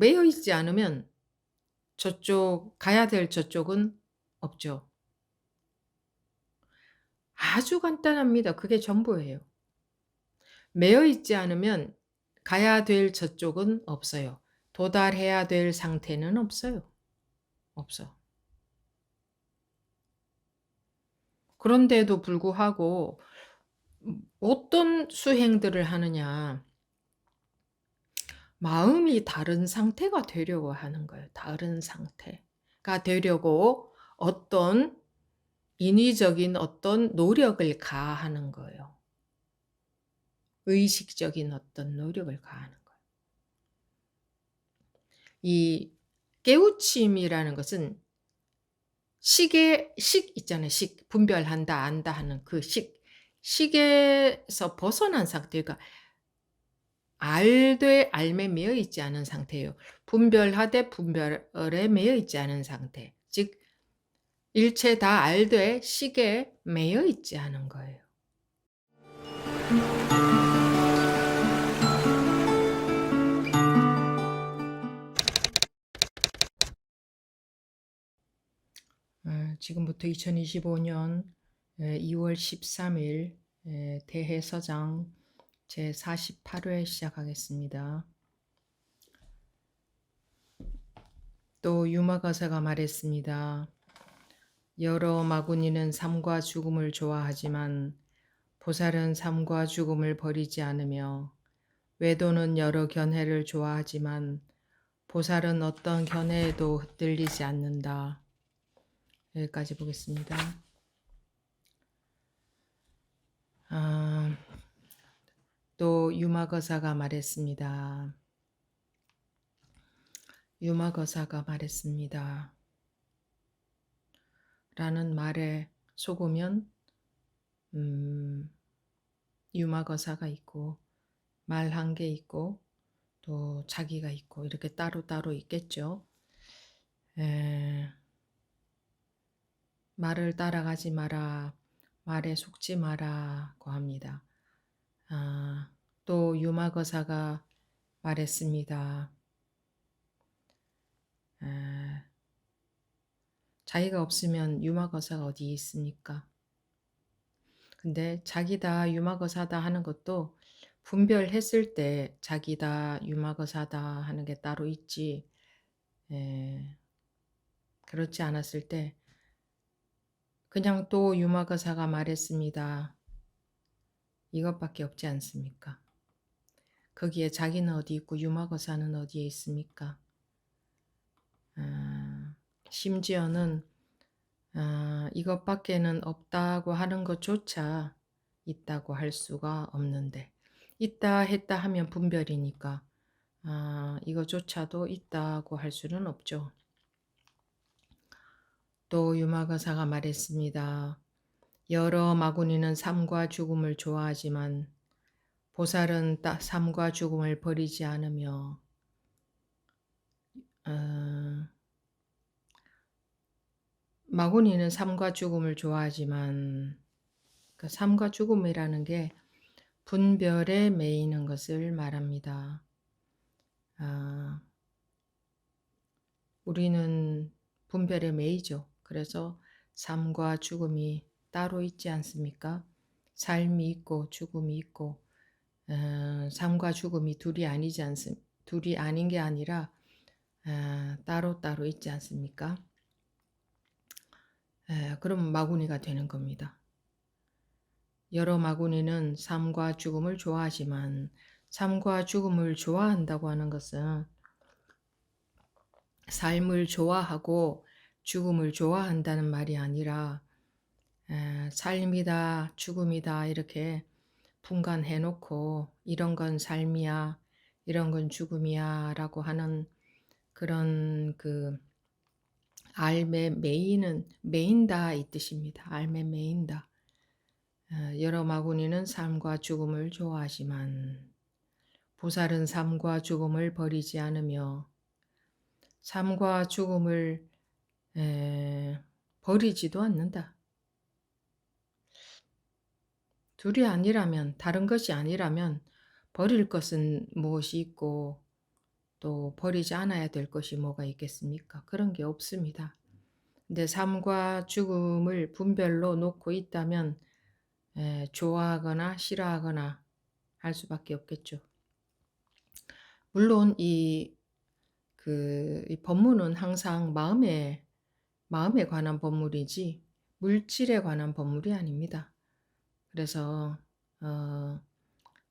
매여 있지 않으면 저쪽 가야 될 저쪽은 없죠. 아주 간단합니다. 그게 전부예요. 매여 있지 않으면 가야 될 저쪽은 없어요. 도달해야 될 상태는 없어요. 없어. 그런데도 불구하고 어떤 수행들을 하느냐. 마음이 다른 상태가 되려고 하는 거예요. 다른 상태가 되려고 어떤 인위적인 어떤 노력을 가하는 거예요. 의식적인 어떤 노력을 가하는 거예요. 이 깨우침이라는 것은 식 있잖아요. 식. 분별한다, 안다 하는 그 식. 식에서 벗어난 상태. 그러니까 알되 알매 매여 있지 않은 상태예요. 분별하되 분별에 매여 있지 않은 상태. 즉 일체 다 알되 식에 매여 있지 않은 거예요. 지금부터 2025년 2월 13일 대해서장 제48회 시작하겠습니다. 또 유마가사가 말했습니다. 여러 마구니는 삶과 죽음을 좋아하지만 보살은 삶과 죽음을 버리지 않으며 외도는 여러 견해를 좋아하지만 보살은 어떤 견해에도 흩둘리지 않는다. 여기까지 보겠습니다. 또 유마거사가 말했습니다. 유마거사가 말했습니다. 라는 말에 속으면 유마거사가 있고 말 한 개 있고 또 자기가 있고 이렇게 따로따로 있겠죠. 말을 따라가지 마라, 말에 속지 마라고 합니다. 또 유마거사가 말했습니다. 자기가 없으면 유마거사가 어디 있습니까? 근데 자기다 유마거사다 하는 것도 분별했을 때 자기다 유마거사다 하는 게 따로 있지, 그렇지 않았을 때 그냥 또 유마거사가 말했습니다. 이것밖에 없지 않습니까? 거기에 자기는 어디 있고 유마거사는 어디에 있습니까? 심지어는 이것밖에는 없다고 하는 것조차 있다고 할 수가 없는데 있다 했다 하면 분별이니까 이것조차도 있다고 할 수는 없죠. 또 유마거사가 말했습니다. 여러 마구니는 삶과 죽음을 좋아하지만 보살은 삶과 죽음을 버리지 않으며 마구니는 삶과 죽음을 좋아하지만 그 삶과 죽음이라는 게 분별에 매이는 것을 말합니다. 우리는 분별에 매이죠. 그래서 삶과 죽음이 따로 있지 않습니까? 삶이 있고 죽음이 있고 삶과 죽음이 둘이 아닌 게 아니라 따로따로 있지 않습니까? 그럼 마구니가 되는 겁니다. 여러 마구니는 삶과 죽음을 좋아하지만 삶과 죽음을 좋아한다고 하는 것은 삶을 좋아하고 죽음을 좋아한다는 말이 아니라 삶이다 죽음이다 이렇게 분간해놓고 이런 건 삶이야 이런 건 죽음이야 라고 하는 그런 그 알매 매인다 이 뜻입니다. 알매 매인다. 여러 마구니는 삶과 죽음을 좋아하지만 보살은 삶과 죽음을 버리지 않으며 삶과 죽음을 버리지도 않는다. 둘이 아니라면 다른 것이 아니라면 버릴 것은 무엇이 있고 또 버리지 않아야 될 것이 뭐가 있겠습니까? 그런 게 없습니다. 근데 삶과 죽음을 분별로 놓고 있다면 좋아하거나 싫어하거나 할 수밖에 없겠죠. 물론 이 법문은 항상 마음에 관한 법문이지 물질에 관한 법문이 아닙니다. 그래서 어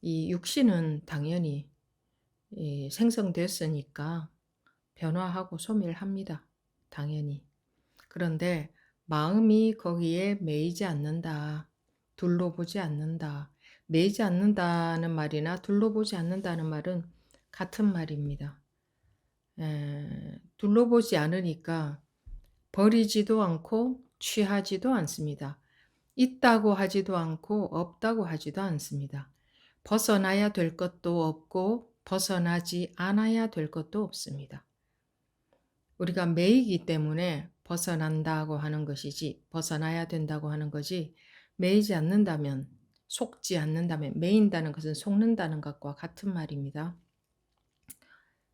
이 육신은 당연히 생성됐으니까 변화하고 소멸합니다. 당연히. 그런데 마음이 거기에 매이지 않는다. 둘러보지 않는다. 매이지 않는다는 말이나 둘러보지 않는다는 말은 같은 말입니다. 둘러보지 않으니까 버리지도 않고 취하지도 않습니다. 있다고 하지도 않고 없다고 하지도 않습니다. 벗어나야 될 것도 없고 벗어나지 않아야 될 것도 없습니다. 우리가 매이기 때문에 벗어난다고 하는 것이지 벗어나야 된다고 하는 거지 매이지 않는다면 속지 않는다면 매인다는 것은 속는다는 것과 같은 말입니다.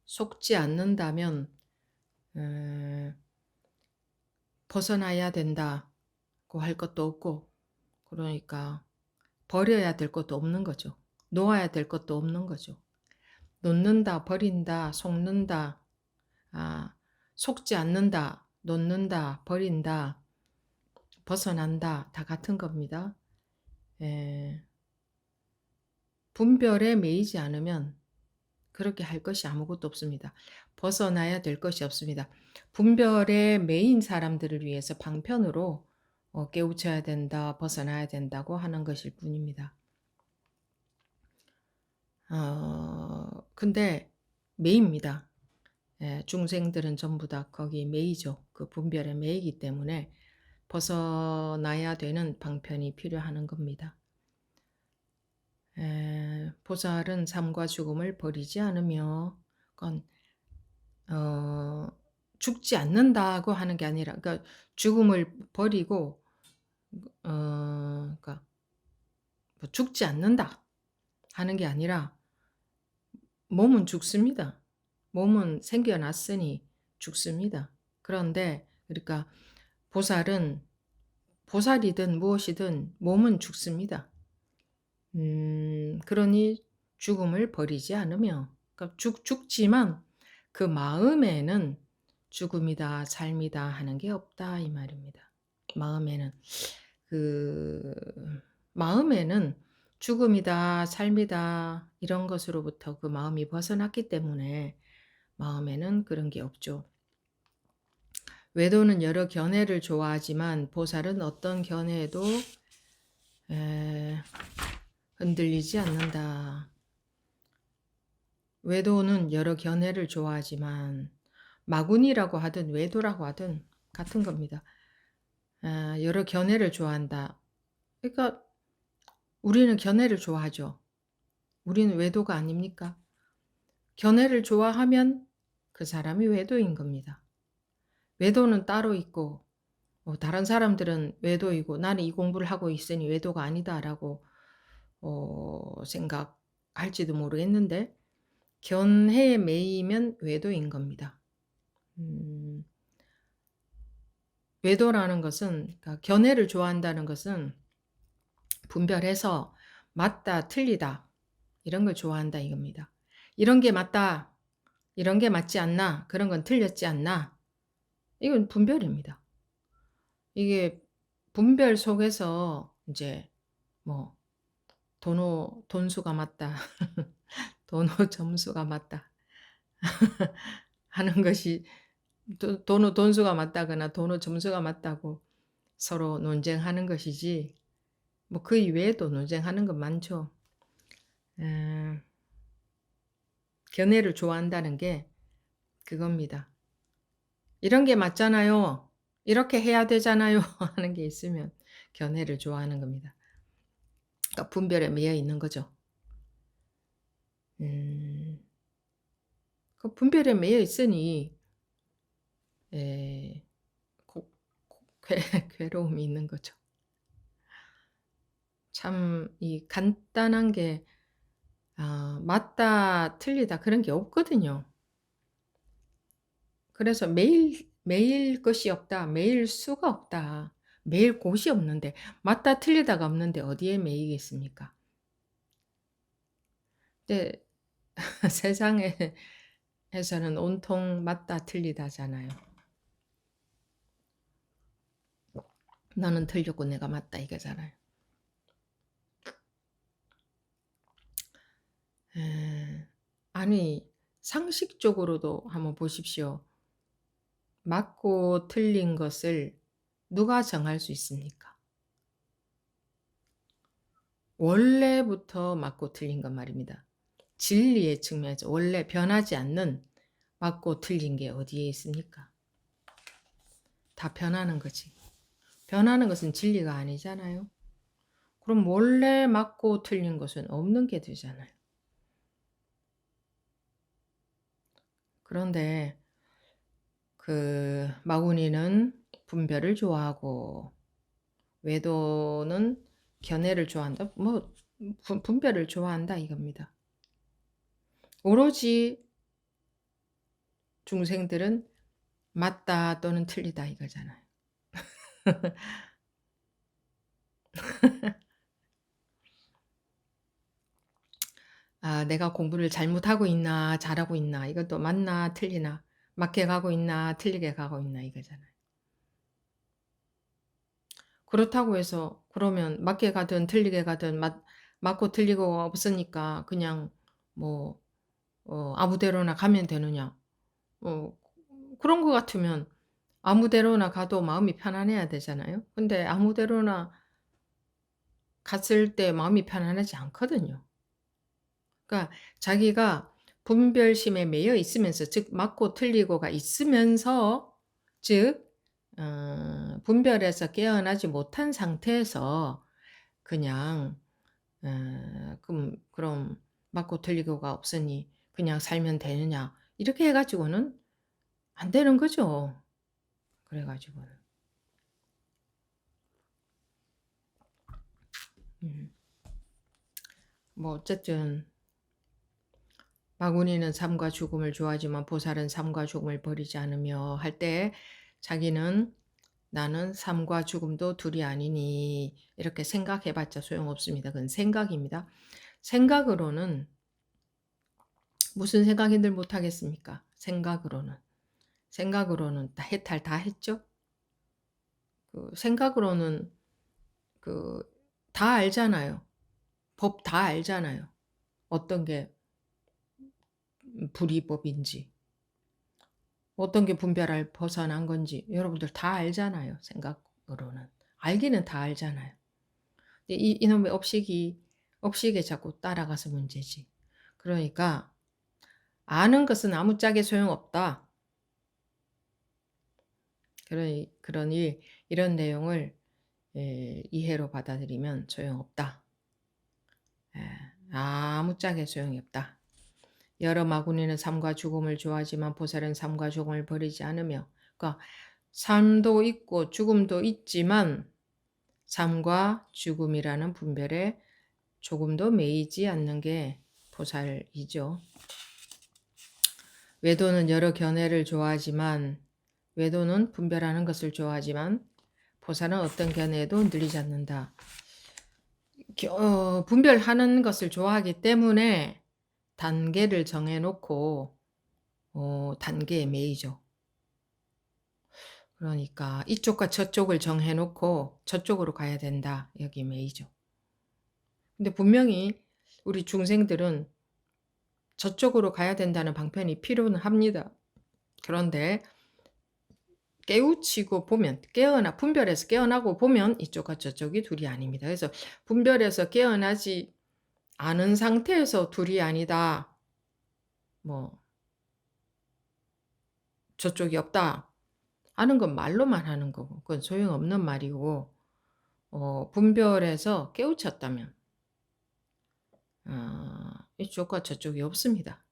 속지 않는다면 벗어나야 된다고 할 것도 없고 그러니까 버려야 될 것도 없는 거죠. 놓아야 될 것도 없는 거죠. 놓는다, 버린다, 속는다, 속지 않는다, 놓는다, 버린다, 벗어난다 다 같은 겁니다. 분별에 매이지 않으면 그렇게 할 것이 아무것도 없습니다. 벗어나야 될 것이 없습니다. 분별에 매인 사람들을 위해서 방편으로 깨우쳐야 된다, 벗어나야 된다고 하는 것일 뿐입니다. 근데 매입니다. 중생들은 전부 다 거기 매이죠. 그 분별에 매이기 때문에 벗어나야 되는 방편이 필요한 겁니다. 보살은 삶과 죽음을 버리지 않으며 죽지 않는다고 하는 게 아니라 그러니까 죽음을 버리고 그러니까 뭐 죽지 않는다 하는 게 아니라 몸은 죽습니다. 몸은 생겨났으니 죽습니다. 그런데 그러니까 보살이든 무엇이든 몸은 죽습니다. 그러니 죽음을 버리지 않으며 그러니까 죽지만 그 마음에는 죽음이다, 삶이다 하는 게 없다 이 말입니다. 마음에는 죽음이다, 삶이다 이런 것으로부터 그 마음이 벗어났기 때문에 마음에는 그런 게 없죠. 외도는 여러 견해를 좋아하지만 보살은 어떤 견해에도 흔들리지 않는다. 외도는 여러 견해를 좋아하지만 마군이라고 하든 외도라고 하든 같은 겁니다. 여러 견해를 좋아한다. 그러니까 우리는 견해를 좋아하죠. 우리는 외도가 아닙니까? 견해를 좋아하면 그 사람이 외도인 겁니다. 외도는 따로 있고 다른 사람들은 외도이고 나는 이 공부를 하고 있으니 외도가 아니다라고 생각할지도 모르겠는데 견해에 매이면 외도인 겁니다. 외도라는 것은 그러니까 견해를 좋아한다는 것은 분별해서 맞다, 틀리다 이런 걸 좋아한다 이겁니다. 이런 게 맞다, 이런 게 맞지 않나, 그런 건 틀렸지 않나 이건 분별입니다. 이게 분별 속에서 이제 뭐 돈수가 맞다, 도노 점수가 맞다 하는 것이 도노 돈수가 맞다거나 도노 점수가 맞다고 서로 논쟁하는 것이지 뭐 그 이외에도 논쟁하는 건 많죠. 견해를 좋아한다는 게 그겁니다. 이런 게 맞잖아요. 이렇게 해야 되잖아요. 하는 게 있으면 견해를 좋아하는 겁니다. 그러니까 분별에 매여 있는 거죠. 그 분별에 매여 있으니 괴로움이 있는 거죠. 참 이 간단한 게 맞다 틀리다 그런 게 없거든요. 그래서 매일 것이 없다. 매일 수가 없다. 매일 곳이 없는데 맞다 틀리다가 없는데 어디에 매이겠습니까? 근데 세상에서는 온통 맞다 틀리다잖아요. 너는 틀렸고 내가 맞다 이거잖아요. 아니 상식적으로도 한번 보십시오. 맞고 틀린 것을 누가 정할 수 있습니까? 원래부터 맞고 틀린 건 말입니다. 진리의 측면에서 원래 변하지 않는 맞고 틀린 게 어디에 있습니까? 다 변하는 거지. 변하는 것은 진리가 아니잖아요. 그럼 원래 맞고 틀린 것은 없는 게 되잖아요. 그런데 그 마구니는 분별을 좋아하고 외도는 견해를 좋아한다. 뭐 분별을 좋아한다 이겁니다. 오로지 중생들은 맞다 또는 틀리다 이거잖아요. 아, 내가 공부를 잘못하고 있나 잘하고 있나 이것도 맞나 틀리나 맞게 가고 있나 틀리게 가고 있나 이거잖아요. 그렇다고 해서 그러면 맞게 가든 틀리게 가든 맞고 틀리고 없으니까 그냥 뭐 아무 데로나 가면 되느냐. 그런 것 같으면 아무 데로나 가도 마음이 편안해야 되잖아요. 근데 아무 데로나 갔을 때 마음이 편안하지 않거든요. 그러니까 자기가 분별심에 매여 있으면서 즉 맞고 틀리고가 있으면서 즉 분별에서 깨어나지 못한 상태에서 그냥 그럼 맞고 틀리고가 없으니 그냥 살면 되느냐 이렇게 해 가지고는 안 되는 거죠. 그래 가지고는. 음. 뭐 어쨌든 마구니는 삶과 죽음을 좋아하지만 보살은 삶과 죽음을 버리지 않으며 할 때 자기는 나는 삶과 죽음도 둘이 아니니 이렇게 생각해봤자 소용없습니다. 그건 생각입니다. 생각으로는 무슨 생각인들 못하겠습니까? 생각으로는 다 해탈 다 했죠. 생각으로는 다 알잖아요. 법 다 알잖아요. 어떤 게 불이법인지 어떤 게 분별할 벗어난 건지 여러분들 다 알잖아요. 생각으로는. 알기는 다 알잖아요. 근데 이놈의 업식에 자꾸 따라가서 문제지. 그러니까 아는 것은 아무짝에 소용없다. 그러니 이런 내용을 이해로 받아들이면 소용없다. 아무짝에 소용이 없다. 여러 마구니는 삶과 죽음을 좋아하지만 보살은 삶과 죽음을 버리지 않으며 그러니까 삶도 있고 죽음도 있지만 삶과 죽음이라는 분별에 조금도 매이지 않는 게 보살이죠. 외도는 여러 견해를 좋아하지만 외도는 분별하는 것을 좋아하지만 보살은 어떤 견해에도 흔들리지 않는다. 분별하는 것을 좋아하기 때문에 단계를 정해놓고 단계에 매이죠. 그러니까 이쪽과 저쪽을 정해놓고 저쪽으로 가야 된다. 여기 매이죠. 근데 분명히 우리 중생들은 저쪽으로 가야 된다는 방편이 필요는 합니다. 그런데 깨우치고 보면 분별해서 깨어나고 보면 이쪽과 저쪽이 둘이 아닙니다. 그래서 분별해서 깨어나지 않은 상태에서 둘이 아니다. 뭐 저쪽이 없다 하는 건 말로만 하는 거고 그건 소용없는 말이고 분별해서 깨우쳤다면 이쪽과 저쪽이 없습니다.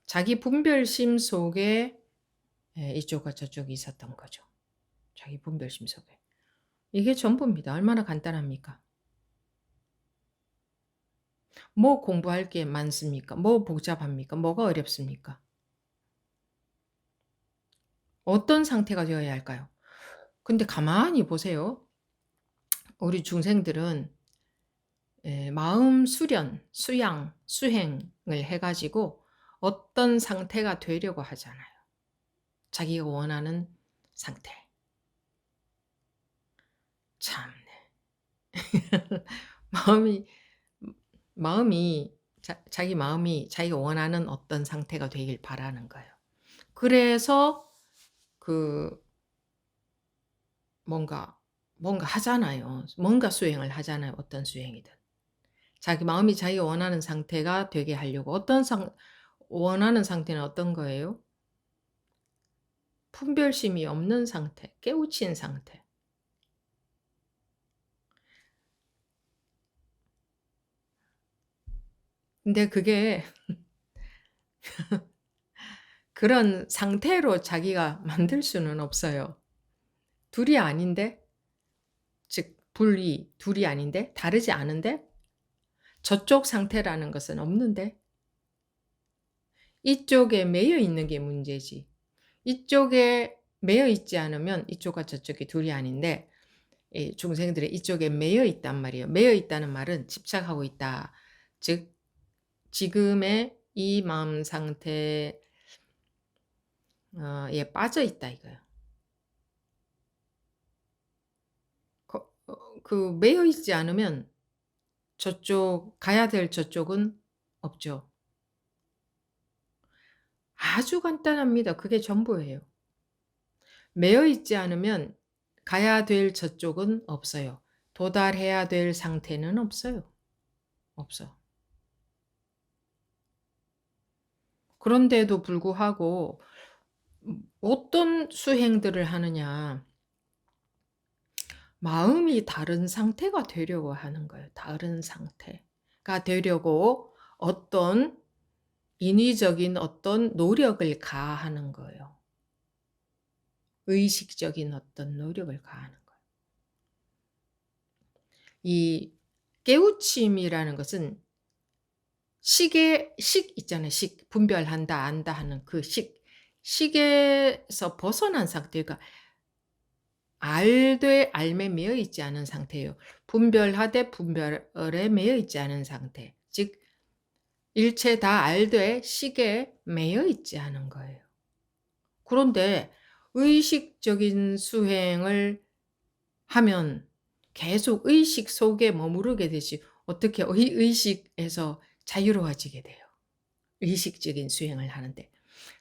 자기 분별심 속에 이쪽과 저쪽이 있었던 거죠. 자기 분별심 속에. 이게 전부입니다. 얼마나 간단합니까? 뭐 공부할 게 많습니까? 뭐 복잡합니까? 뭐가 어렵습니까? 어떤 상태가 되어야 할까요? 근데 가만히 보세요. 우리 중생들은 마음 수련, 수양, 수행을 해 가지고 어떤 상태가 되려고 하잖아요. 자기가 원하는 상태. 참네. 마음이 마음이 자기 마음이 자기가 원하는 어떤 상태가 되길 바라는 거예요. 그래서 그 뭔가 하잖아요. 뭔가 수행을 하잖아요, 어떤 수행이든. 자기 마음이 자기가 원하는 상태가 되게 하려고 원하는 상태는 어떤 거예요? 분별심이 없는 상태, 깨우친 상태. 근데 그게 그런 상태로 자기가 만들 수는 없어요. 둘이 아닌데? 즉 분리 둘이 아닌데? 다르지 않은데? 저쪽 상태라는 것은 없는데? 이쪽에 매여 있는 게 문제지. 이쪽에 매여 있지 않으면 이쪽과 저쪽이 둘이 아닌데 이 중생들이 이쪽에 매여 있단 말이에요. 매여 있다는 말은 집착하고 있다. 즉 지금의 이 마음 상태에 빠져 있다 이거예요. 그 매여 있지 않으면 저쪽 가야 될 저쪽은 없죠. 아주 간단합니다. 그게 전부예요. 매여 있지 않으면 가야 될 저쪽은 없어요. 도달해야 될 상태는 없어요. 없어. 그런데도 불구하고 어떤 수행들을 하느냐. 마음이 다른 상태가 되려고 하는 거예요. 다른 상태가 되려고 어떤 인위적인 어떤 노력을 가하는 거예요. 의식적인 어떤 노력을 가하는 거예요. 이 깨우침이라는 것은 식 있잖아요. 식. 분별한다, 안다 하는 그 식. 식에서 벗어난 상태. 그러니까 알되 알매 매여 있지 않은 상태예요. 분별하되 분별에 매여 있지 않은 상태. 즉 일체 다 알되 식에 매여 있지 않은 거예요. 그런데 의식적인 수행을 하면 계속 의식 속에 머무르게 되지 어떻게 의식에서 자유로워지게 돼요. 의식적인 수행을 하는데.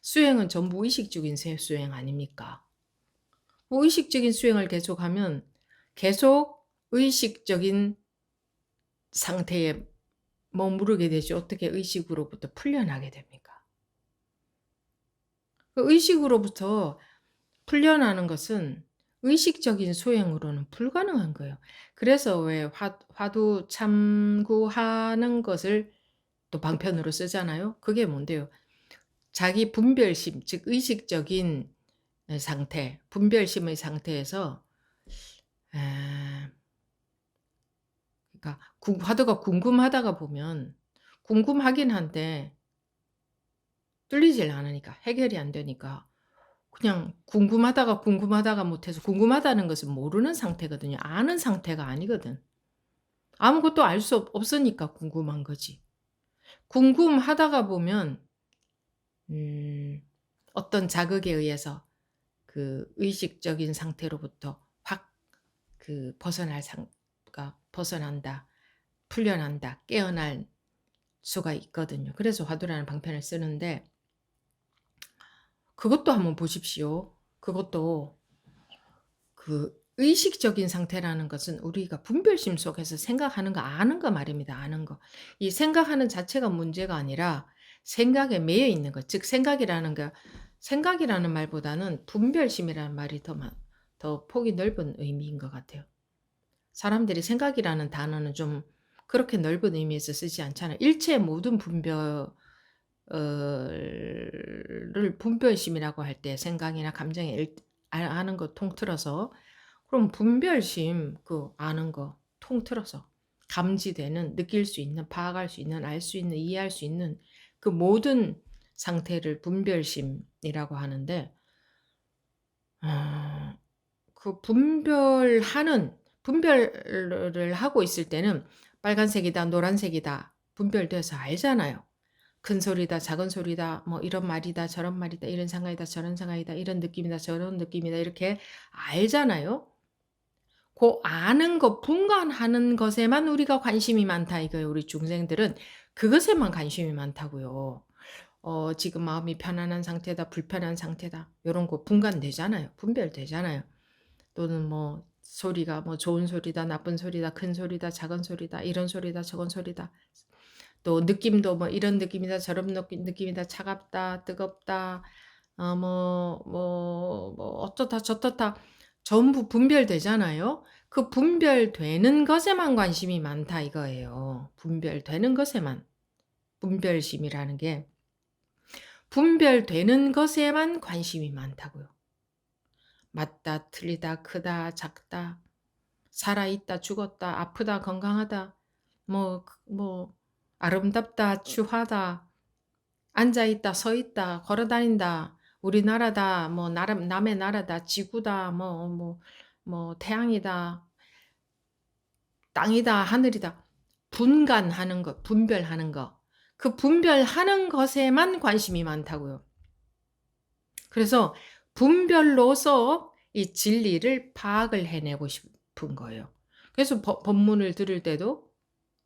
수행은 전부 의식적인 수행 아닙니까? 의식적인 수행을 계속하면 계속 의식적인 상태에 머무르게 되죠. 어떻게 의식으로부터 풀려나게 됩니까? 그 의식으로부터 풀려나는 것은 의식적인 수행으로는 불가능한 거예요. 그래서 왜 화두 참구하는 것을 또 방편으로 쓰잖아요. 그게 뭔데요? 자기 분별심, 즉 의식적인 상태, 분별심의 상태에서 그러니까 화두가 궁금하다가 보면 궁금하긴 한데 뚫리질 않으니까 해결이 안 되니까 그냥 궁금하다가 못해서 궁금하다는 것은 모르는 상태거든요. 아는 상태가 아니거든. 아무것도 알 수 없으니까 궁금한 거지. 궁금하다가 보면 어떤 자극에 의해서 그 의식적인 상태로부터 확 벗어난다, 풀려난다, 깨어날 수가 있거든요. 그래서 화두라는 방편을 쓰는데 그것도 한번 보십시오. 그것도 그 의식적인 상태라는 것은 우리가 분별심 속에서 생각하는 거 아는 거 말입니다. 아는 거. 이 생각하는 자체가 문제가 아니라 생각에 매여 있는 것. 즉 생각이라는 말보다는 분별심이라는 말이 더 폭이 넓은 의미인 것 같아요. 사람들이 생각이라는 단어는 좀 그렇게 넓은 의미에서 쓰지 않잖아요. 일체의 모든 분별심이라고 할 때 생각이나 감정에 아는 거 통틀어서 그럼 분별심 아는 거 통틀어서 감지되는 느낄 수 있는 파악할 수 있는 알 수 있는 이해할 수 있는 그 모든 상태를 분별심이라고 하는데 어 그 분별을 하고 있을 때는 빨간색이다, 노란색이다 분별돼서 알잖아요. 큰 소리다, 작은 소리다, 뭐 이런 말이다, 저런 말이다, 이런 생각이다, 저런 생각이다, 이런 느낌이다, 저런 느낌이다, 이렇게 알잖아요. 그 아는 것, 분간하는 것에만 우리가 관심이 많다 이거예요. 우리 중생들은 그것에만 관심이 많다고요. 지금 마음이 편안한 상태다, 불편한 상태다, 요런 거 분간되잖아요. 분별되잖아요. 또는 뭐 소리가 뭐 좋은 소리다, 나쁜 소리다, 큰 소리다, 작은 소리다, 이런 소리다, 저건 소리다. 또 느낌도 뭐 이런 느낌이다, 저런 느낌이다, 차갑다, 뜨겁다, 어떻다 저떻다 전부 분별되잖아요. 그 분별되는 것에만 관심이 많다 이거예요. 분별되는 것에만. 분별심이라는 게 분별되는 것에만 관심이 많다고요. 맞다, 틀리다, 크다, 작다, 살아있다, 죽었다, 아프다, 건강하다, 뭐 아름답다, 추하다, 앉아있다, 서있다, 걸어다닌다, 우리나라다, 뭐 남의 나라다, 지구다, 태양이다, 땅이다, 하늘이다. 분간하는 것, 분별하는 것. 그 분별하는 것에만 관심이 많다고요. 그래서 분별로서 이 진리를 파악을 해내고 싶은 거예요. 그래서 법문을 들을 때도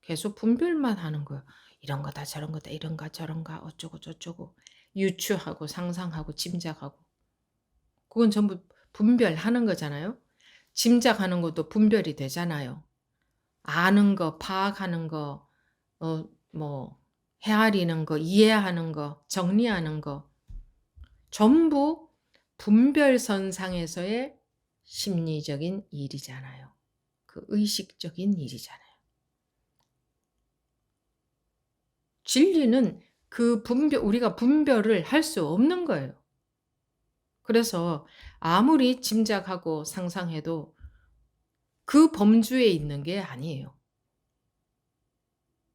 계속 분별만 하는 거예요. 이런 거다 저런 거다 이런가 저런가 어쩌고 저쩌고 유추하고 상상하고 짐작하고 그건 전부 분별하는 거잖아요. 짐작하는 것도 분별이 되잖아요. 아는 거, 파악하는 거, 뭐 헤아리는 거, 이해하는 거, 정리하는 거 전부 분별선상에서의 심리적인 일이잖아요. 그 의식적인 일이잖아요. 진리는 우리가 분별을 할 수 없는 거예요. 그래서 아무리 짐작하고 상상해도 그 범주에 있는 게 아니에요.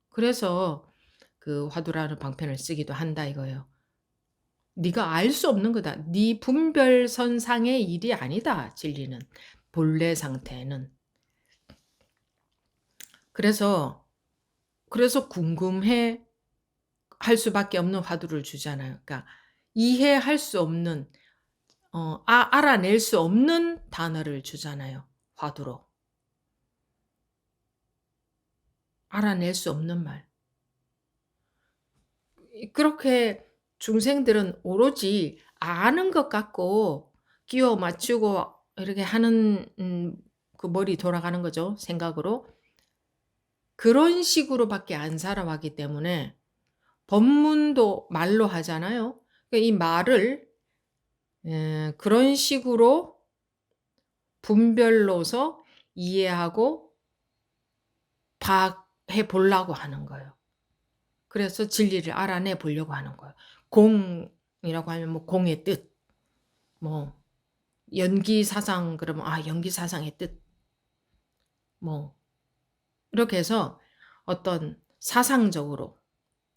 그래서 그 화두라는 방편을 쓰기도 한다 이거예요. 네가 알 수 없는 거다. 네 분별선상의 일이 아니다. 진리는. 본래 상태는. 그래서 궁금해 할 수밖에 없는 화두를 주잖아요. 그러니까 이해할 수 없는 알아낼 수 없는 단어를 주잖아요. 화두로. 알아낼 수 없는 말. 그렇게 중생들은 오로지 아는 것 갖고 끼워 맞추고 이렇게 하는 그 머리 돌아가는 거죠, 생각으로. 그런 식으로밖에 안 살아왔기 때문에 법문도 말로 하잖아요. 그러니까 이 말을 그런 식으로 분별로서 이해하고 파악해 보려고 하는 거예요. 그래서 진리를 알아내 보려고 하는 거예요. 공이라고 하면 뭐 공의 뜻, 뭐 연기사상 그러면 연기사상의 뜻, 뭐 이렇게 해서 어떤 사상적으로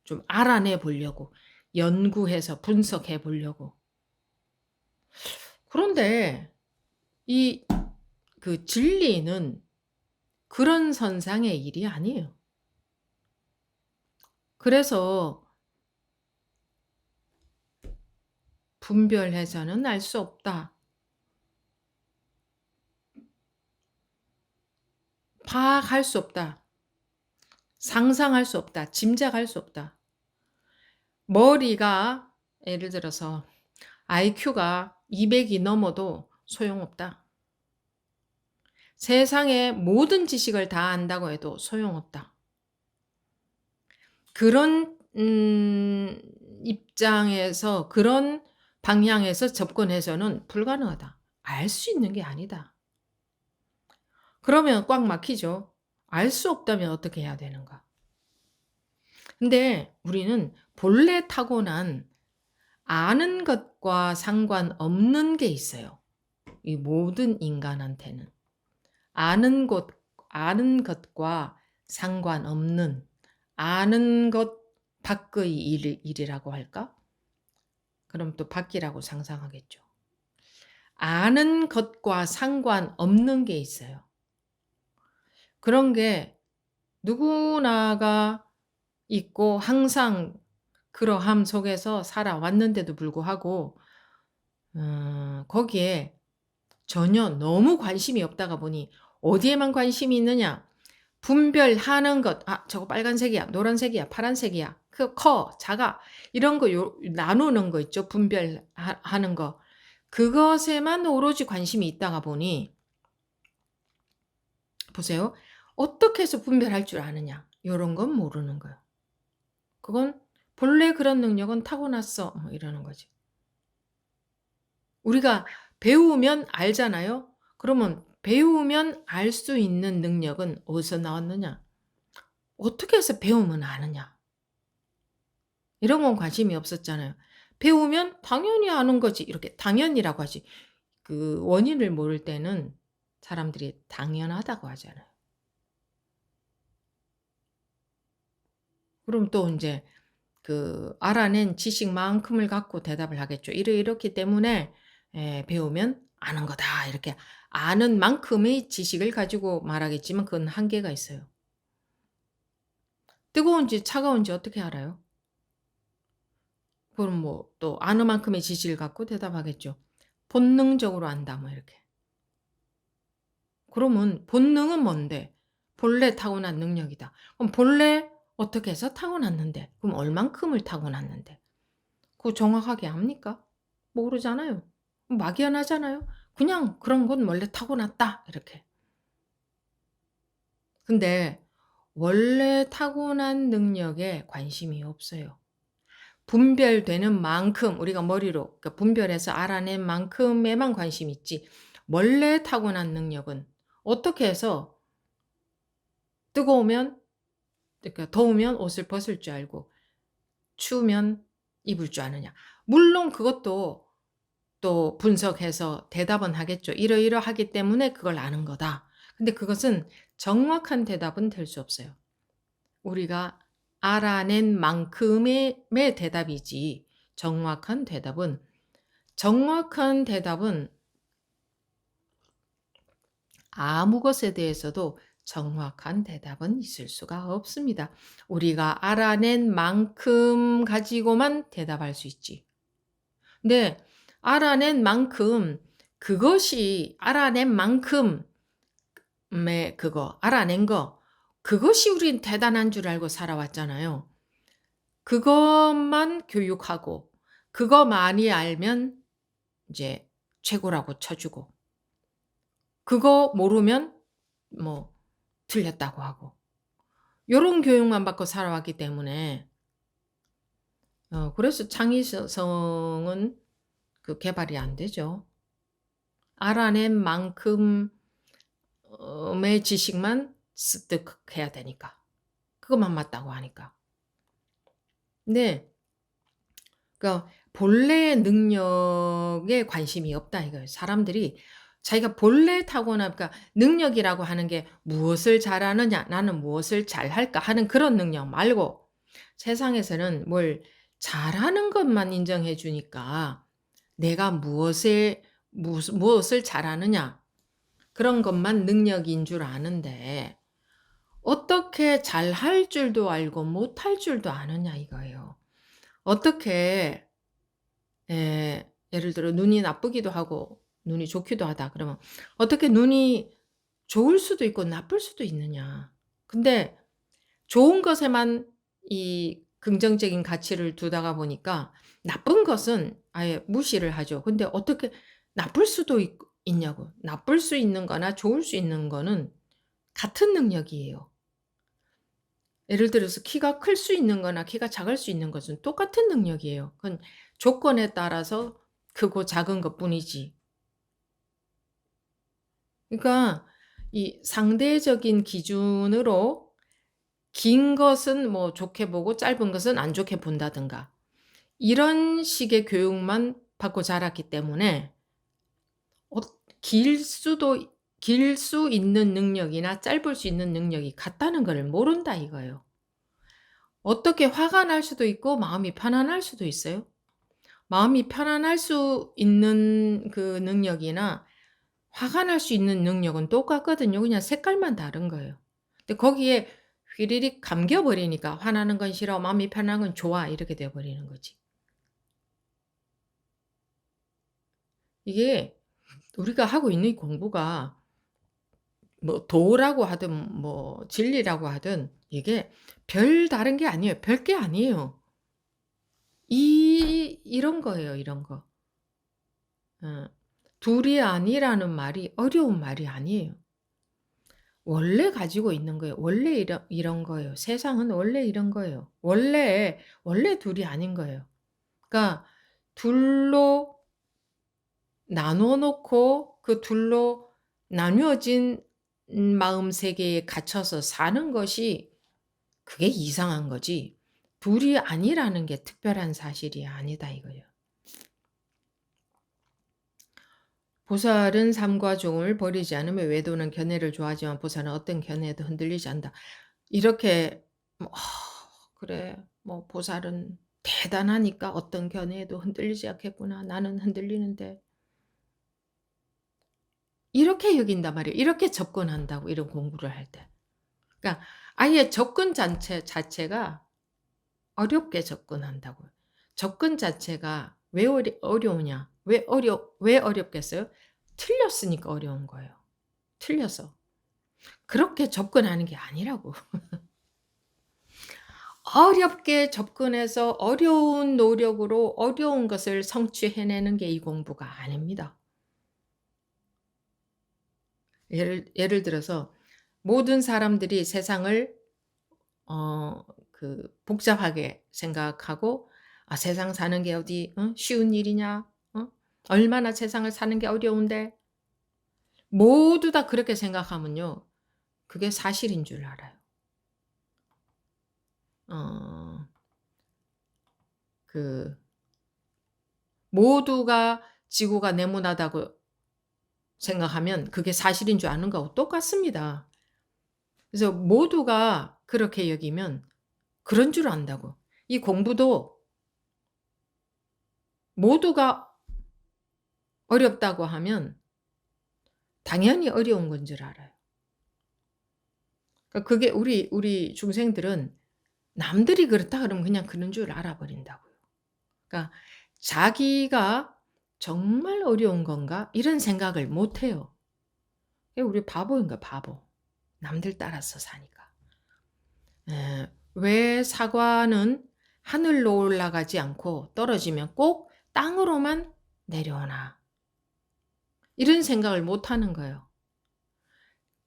좀 알아내 보려고 연구해서 분석해 보려고. 그런데 이 그 진리는 그런 선상의 일이 아니에요. 그래서 분별해서는 알 수 없다. 파악할 수 없다. 상상할 수 없다. 짐작할 수 없다. 머리가 예를 들어서 IQ가 200이 넘어도 소용없다. 세상의 모든 지식을 다 안다고 해도 소용없다. 그런 입장에서 그런 방향에서 접근해서는 불가능하다. 알 수 있는 게 아니다. 그러면 꽉 막히죠. 알 수 없다면 어떻게 해야 되는가? 근데 우리는 본래 타고난 아는 것과 상관없는 게 있어요. 이 모든 인간한테는. 아는 것과 상관없는, 아는 것 밖의 일이라고 할까? 그럼 또 밖이라고 상상하겠죠. 아는 것과 상관없는 게 있어요. 그런 게 누구나가 있고 항상 그러함 속에서 살아왔는데도 불구하고 거기에 전혀 너무 관심이 없다가 보니 어디에만 관심이 있느냐? 분별하는 것. '아 저거 빨간색이야. 노란색이야. 파란색이야. 그 커. 작아.' 이런 거 나누는 거 있죠. 하는 거. 그것에만 오로지 관심이 있다가 보니 보세요. 어떻게 해서 분별할 줄 아느냐? 요런 건 모르는 거예요. 그건 본래 그런 능력은 타고났어. 뭐 이러는 거지. 우리가 배우면 알잖아요. 그러면 배우면 알 수 있는 능력은 어디서 나왔느냐? 어떻게 해서 배우면 아느냐? 이런 건 관심이 없었잖아요. 배우면 당연히 아는 거지. 이렇게 당연이라고 하지. 그 원인을 모를 때는 사람들이 당연하다고 하잖아요. 그럼 또 인제 그 알아낸 지식만큼을 갖고 대답을 하겠죠. 이렇기 때문에 배우면 아는 거다. 이렇게 아는 만큼의 지식을 가지고 말하겠지만 그건 한계가 있어요. 뜨거운지 차가운지 어떻게 알아요? 그럼 뭐 또 아는 만큼의 지식을 갖고 대답하겠죠. 본능적으로 안다 뭐 이렇게. 그러면 본능은 뭔데? 본래 타고난 능력이다. 그럼 본래 어떻게 해서 타고났는데? 그럼 얼만큼을 타고났는데? 그거 정확하게 압니까? 모르잖아요. 막연하잖아요. 그냥 그런 건 원래 타고났다 이렇게. 근데 원래 타고난 능력에 관심이 없어요. 분별되는 만큼 우리가 머리로 그러니까 분별해서 알아낸 만큼에만 관심이 있지 원래 타고난 능력은 어떻게 해서 뜨거우면 그러니까 더우면 옷을 벗을 줄 알고 추우면 입을 줄 아느냐. 물론 그것도 또 분석해서 대답은 하겠죠. 이러이러하기 때문에 그걸 아는 거다. 근데 그것은 정확한 대답은 될 수 없어요. 우리가 알아낸 만큼의 대답이지 정확한 대답은 아무 것에 대해서도 정확한 대답은 있을 수가 없습니다. 우리가 알아낸 만큼 가지고만 대답할 수 있지. 근데 알아낸 만큼 그것이 알아낸 만큼의 알아낸 거 그것이 우린 대단한 줄 알고 살아왔잖아요. 그것만 교육하고 그거 많이 알면 이제 최고라고 쳐주고 그거 모르면 뭐 틀렸다고 하고 요런 교육만 받고 살아왔기 때문에 그래서 창의성은 그 개발이 안 되죠. 알아낸 만큼의 지식만 습득해야 되니까. 그것만 맞다고 하니까. 근데 그러니까 본래의 능력에 관심이 없다 이거예요. 사람들이 자기가 본래 타고난 그러니까 능력이라고 하는 게 무엇을 잘하느냐, 나는 무엇을 잘할까 하는 그런 능력 말고 세상에서는 뭘 잘하는 것만 인정해 주니까 내가 무엇을 잘하느냐 그런 것만 능력인 줄 아는데 어떻게 잘할 줄도 알고 못할 줄도 아느냐 이거예요. 어떻게 예를 들어 눈이 나쁘기도 하고 눈이 좋기도 하다 그러면 어떻게 눈이 좋을 수도 있고 나쁠 수도 있느냐. 근데 좋은 것에만 이 긍정적인 가치를 두다가 보니까 나쁜 것은 아예 무시를 하죠. 근데 어떻게 나쁠 수도 있냐고. 나쁠 수 있는 거나 좋을 수 있는 거는 같은 능력이에요. 예를 들어서 키가 클 수 있는 거나 키가 작을 수 있는 것은 똑같은 능력이에요. 그건 조건에 따라서 크고 작은 것뿐이지. 그러니까 이 상대적인 기준으로 긴 것은 뭐 좋게 보고 짧은 것은 안 좋게 본다든가 이런 식의 교육만 받고 자랐기 때문에 어 길 수 있는 능력이나 짧을 수 있는 능력이 같다는 거를 모른다 이거예요. 어떻게 화가 날 수도 있고 마음이 편안할 수도 있어요. 마음이 편안할 수 있는 그 능력이나 화가 날 수 있는 능력은 똑같거든요. 그냥 색깔만 다른 거예요. 근데 거기에 휘리릭 감겨 버리니까 '화나는 건 싫어. 마음이 편한 건 좋아.' 이렇게 돼 버리는 거지. 이게 우리가 하고 있는 공부가 뭐 도라고 하든 뭐 진리라고 하든 이게 별다른 게 아니에요. 별게 아니에요. 이런 거예요, 이런 거. 어. 둘이 아니라는 말이 어려운 말이 아니에요. 원래 가지고 있는 거예요. 원래 이런 거예요. 세상은 원래 이런 거예요. 원래 둘이 아닌 거예요. 그러니까 둘로 나눠 놓고 그 둘로 나누어진 마음 세계에 갇혀서 사는 것이 그게 이상한 거지 둘이 아니라는 게 특별한 사실이 아니다 이거예요. 보살은 삶과 종을 버리지 않으며 외도는 견해를 좋아하지만 보살은 어떤 견해에도 흔들리지 않는다. 이렇게 뭐 그래 뭐 보살은 대단하니까 어떤 견해에도 흔들리지 않겠구나. 나는 흔들리는데. 이렇게 여긴단 말이에요. 이렇게 접근한다고 이런 공부를 할 때. 그러니까 아예 접근 자체가 어렵게 접근한다고요. 접근 자체가 왜 어려우냐? 왜 어렵겠어요? 틀렸으니까 어려운 거예요. 틀려서. 그렇게 접근하는 게 아니라고. 어렵게 접근해서 어려운 노력으로 어려운 것을 성취해내는 게 이 공부가 아닙니다. 예를 들어서 모든 사람들이 세상을 복잡하게 생각하고 '아 세상 사는 게 어디 쉬운 일이냐? 얼마나 세상을 사는 게 어려운데.' 모두 다 그렇게 생각하면요. 그게 사실인 줄 알아요. 어 그 모두가 지구가 네모나다고 생각하면 그게 사실인 줄 아는 거하고 똑같습니다. 그래서 모두가 그렇게 여기면 그런 줄 안다고. 이 공부도 모두가 어렵다고 하면 당연히 어려운 건 줄 알아요. 그러니까 그게 우리 중생들은 남들이 그렇다 그러면 그냥 그런 줄 알아버린다고요. 그러니까 자기가 '정말 어려운 건가?' 이런 생각을 못 해요. 우리 바보인 거야 바보. 남들 따라서 사니까. 왜 사과는 하늘로 올라가지 않고 떨어지면 꼭 땅으로만 내려오나. 이런 생각을 못 하는 거예요.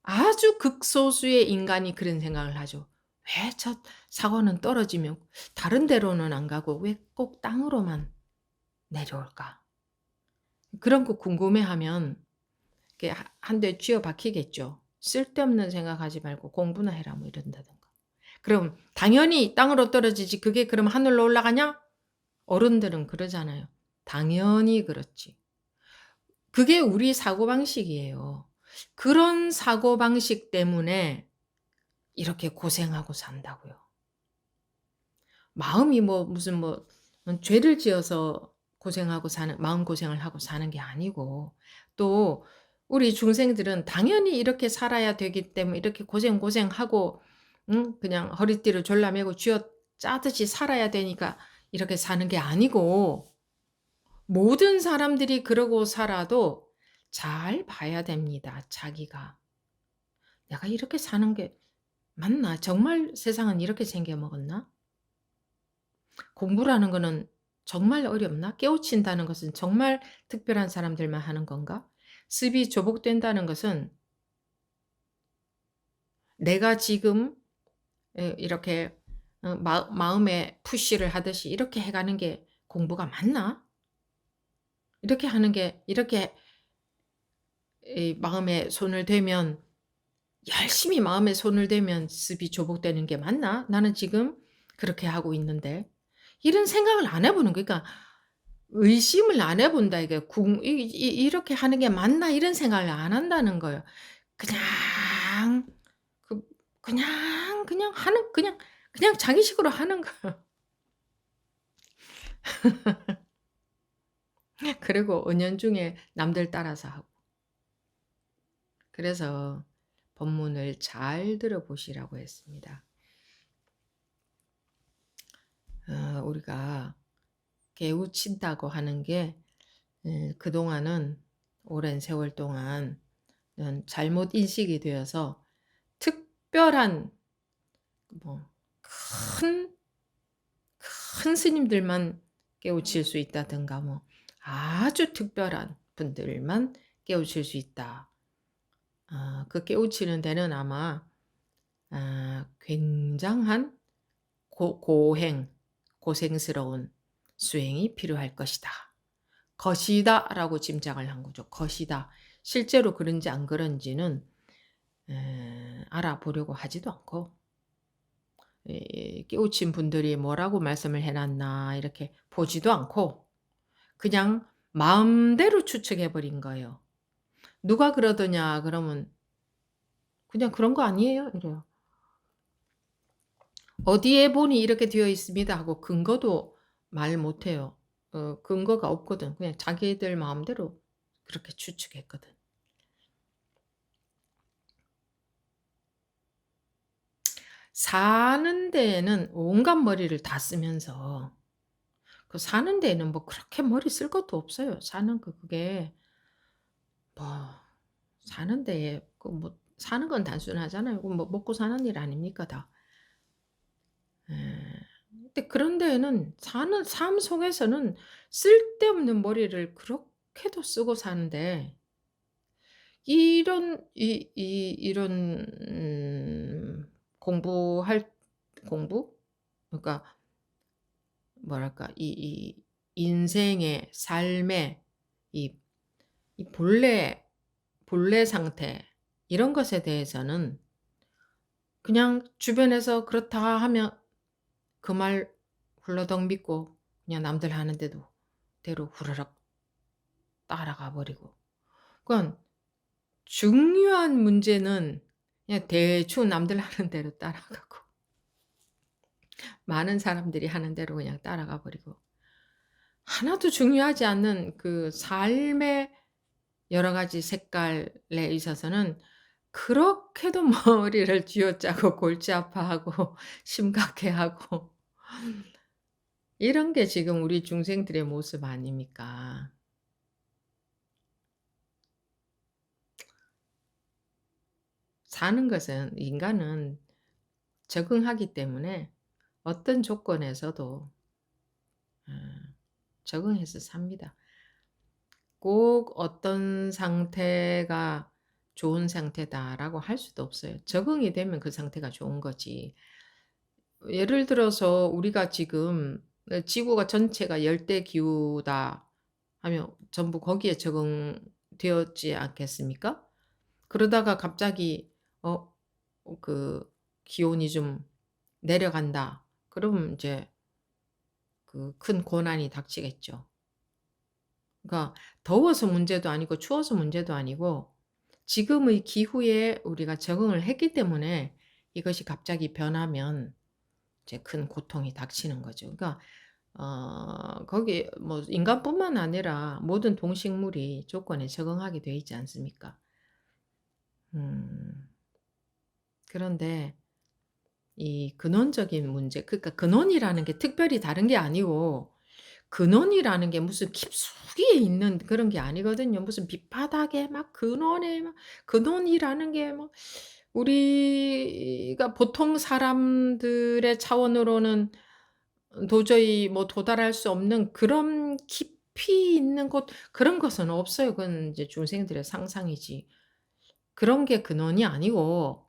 아주 극소수의 인간이 그런 생각을 하죠. '왜 저 사과는 떨어지면 다른 데로는 안 가고 왜 꼭 땅으로만 내려올까?' 그런 거 궁금해하면 이렇게 한 대 쥐어 박히겠죠. "쓸데없는 생각하지 말고 공부나 해라." 뭐 이런다든가. 그럼 "당연히 땅으로 떨어지지 그게 그럼 하늘로 올라가냐?" 어른들은 그러잖아요. 당연히 그렇지. 그게 우리 사고방식이에요. 그런 사고방식 때문에 이렇게 고생하고 산다고요. 마음이 뭐 무슨 뭐 죄를 지어서 고생하고 사는 마음고생을 하고 사는 게 아니고 또 우리 중생들은 당연히 이렇게 살아야 되기 때문에 이렇게 고생하고 그냥 허리띠를 졸라매고 쥐어짜듯이 살아야 되니까 이렇게 사는 게 아니고 모든 사람들이 그러고 살아도 잘 봐야 됩니다, 자기가. '내가 이렇게 사는 게 맞나? 정말 세상은 이렇게 생겨 먹었나? 공부라는 거는 정말 어렵나? 깨우친다는 것은 정말 특별한 사람들만 하는 건가? 습이 조복된다는 것은 내가 지금 이렇게 마음에 푸시를 하듯이 이렇게 해 가는 게 공부가 맞나? 이렇게 하는 게 이렇게 이 마음에 손을 대면 열심히 마음에 손을 대면 습이 조복되는 게 맞나? 나는 지금 그렇게 하고 있는데. 이런 생각을 안 해 보는 거야. 그러니까 의심을 안 해 본다 이게. 궁 이 '이렇게 하는 게 맞나?' 이런 생각을 안 한다는 거예요. 그냥 그 그냥 하는 그냥 자기식으로 하는 거예요. 그리고 은연중에 남들 따라서 하고. 그래서 본문을 잘 들어보시라고 했습니다. 우리가 깨우친다고 하는 게 그동안은 오랜 세월 동안 잘못 인식이 되어서 특별한 뭐 큰 스님들만 깨우칠 수 있다든가 뭐 아주 특별한 분들만 깨우칠 수 있다. 그 깨우치는 데는 아마 굉장한 고생스러운 수행이 필요할 것이다. 것이다 라고 짐작을 한 거죠. 것이다. 실제로 그런지 안 그런지는 알아보려고 하지도 않고 깨우친 분들이 뭐라고 말씀을 해놨나 이렇게 보지도 않고 그냥 마음대로 추측해버린 거예요. 누가 그러더냐 그러면 그냥 그런 거 아니에요 이래요. 어디에 보니 이렇게 되어 있습니다 하고 근거도 말 못해요. 근거가 없거든. 그냥 자기들 마음대로 그렇게 추측했거든. 사는 데에는 온갖 머리를 다 쓰면서 그 사는 데에는 뭐 그렇게 머리 쓸 것도 없어요. 사는 그게 뭐 사는 데에 뭐 사는 건 단순하잖아요. 뭐 먹고 사는 일 아닙니까 다. 근데 그런 데에는 사는 삶 속에서는 쓸데없는 머리를 그렇게도 쓰고 사는데 이런 공부? 그러니까 뭐랄까 이 인생의 삶의 이 본래 상태 이런 것에 대해서는 그냥 주변에서 그렇다 하면 그 말 훌러덩 믿고 그냥 남들 하는 대로 후루룩 따라가 버리고. 그러니까 중요한 문제는 그냥 대충 남들 하는 대로 따라가고 많은 사람들이 하는 대로 그냥 따라가 버리고 하나도 중요하지 않는 그 삶의 여러 가지 색깔에 있어서는 그렇게도 머리를 쥐어짜고 골치 아파하고 심각해하고 이런 게 지금 우리 중생들의 모습 아닙니까? 사는 것은 인간은 적응하기 때문에 어떤 조건에서도 어 적응해서 삽니다. 꼭 어떤 상태가 좋은 상태다라고 할 수도 없어요. 적응이 되면 그 상태가 좋은 거지. 예를 들어서 우리가 지금 지구가 전체가 열대 기후다 하면 전부 거기에 적응되었지 않겠습니까? 그러다가 갑자기 그 기온이 좀 내려간다. 그러면 이제 그 큰 고난이 닥치겠죠. 그러니까 더워서 문제도 아니고 추워서 문제도 아니고 지금의 기후에 우리가 적응을 했기 때문에 이것이 갑자기 변하면 이제 큰 고통이 닥치는 거죠. 그러니까 거기 뭐 인간뿐만 아니라 모든 동식물이 조건에 적응하게 돼 있지 않습니까? 음. 그런데 이 근원적인 문제 그러니까 근원이라는 게 특별히 다른 게 아니고 근원이라는 게 무슨 깊숙이 있는 그런 게 아니거든요. 무슨 밑바닥에 막 근원에 막 근원이라는 게 뭐 우리가 보통 사람들의 차원으로는 도저히 뭐 도달할 수 없는 그런 깊이 있는 곳 그런 것은 없어요. 그건 이제 중생들의 상상이지. 그런 게 근원이 아니고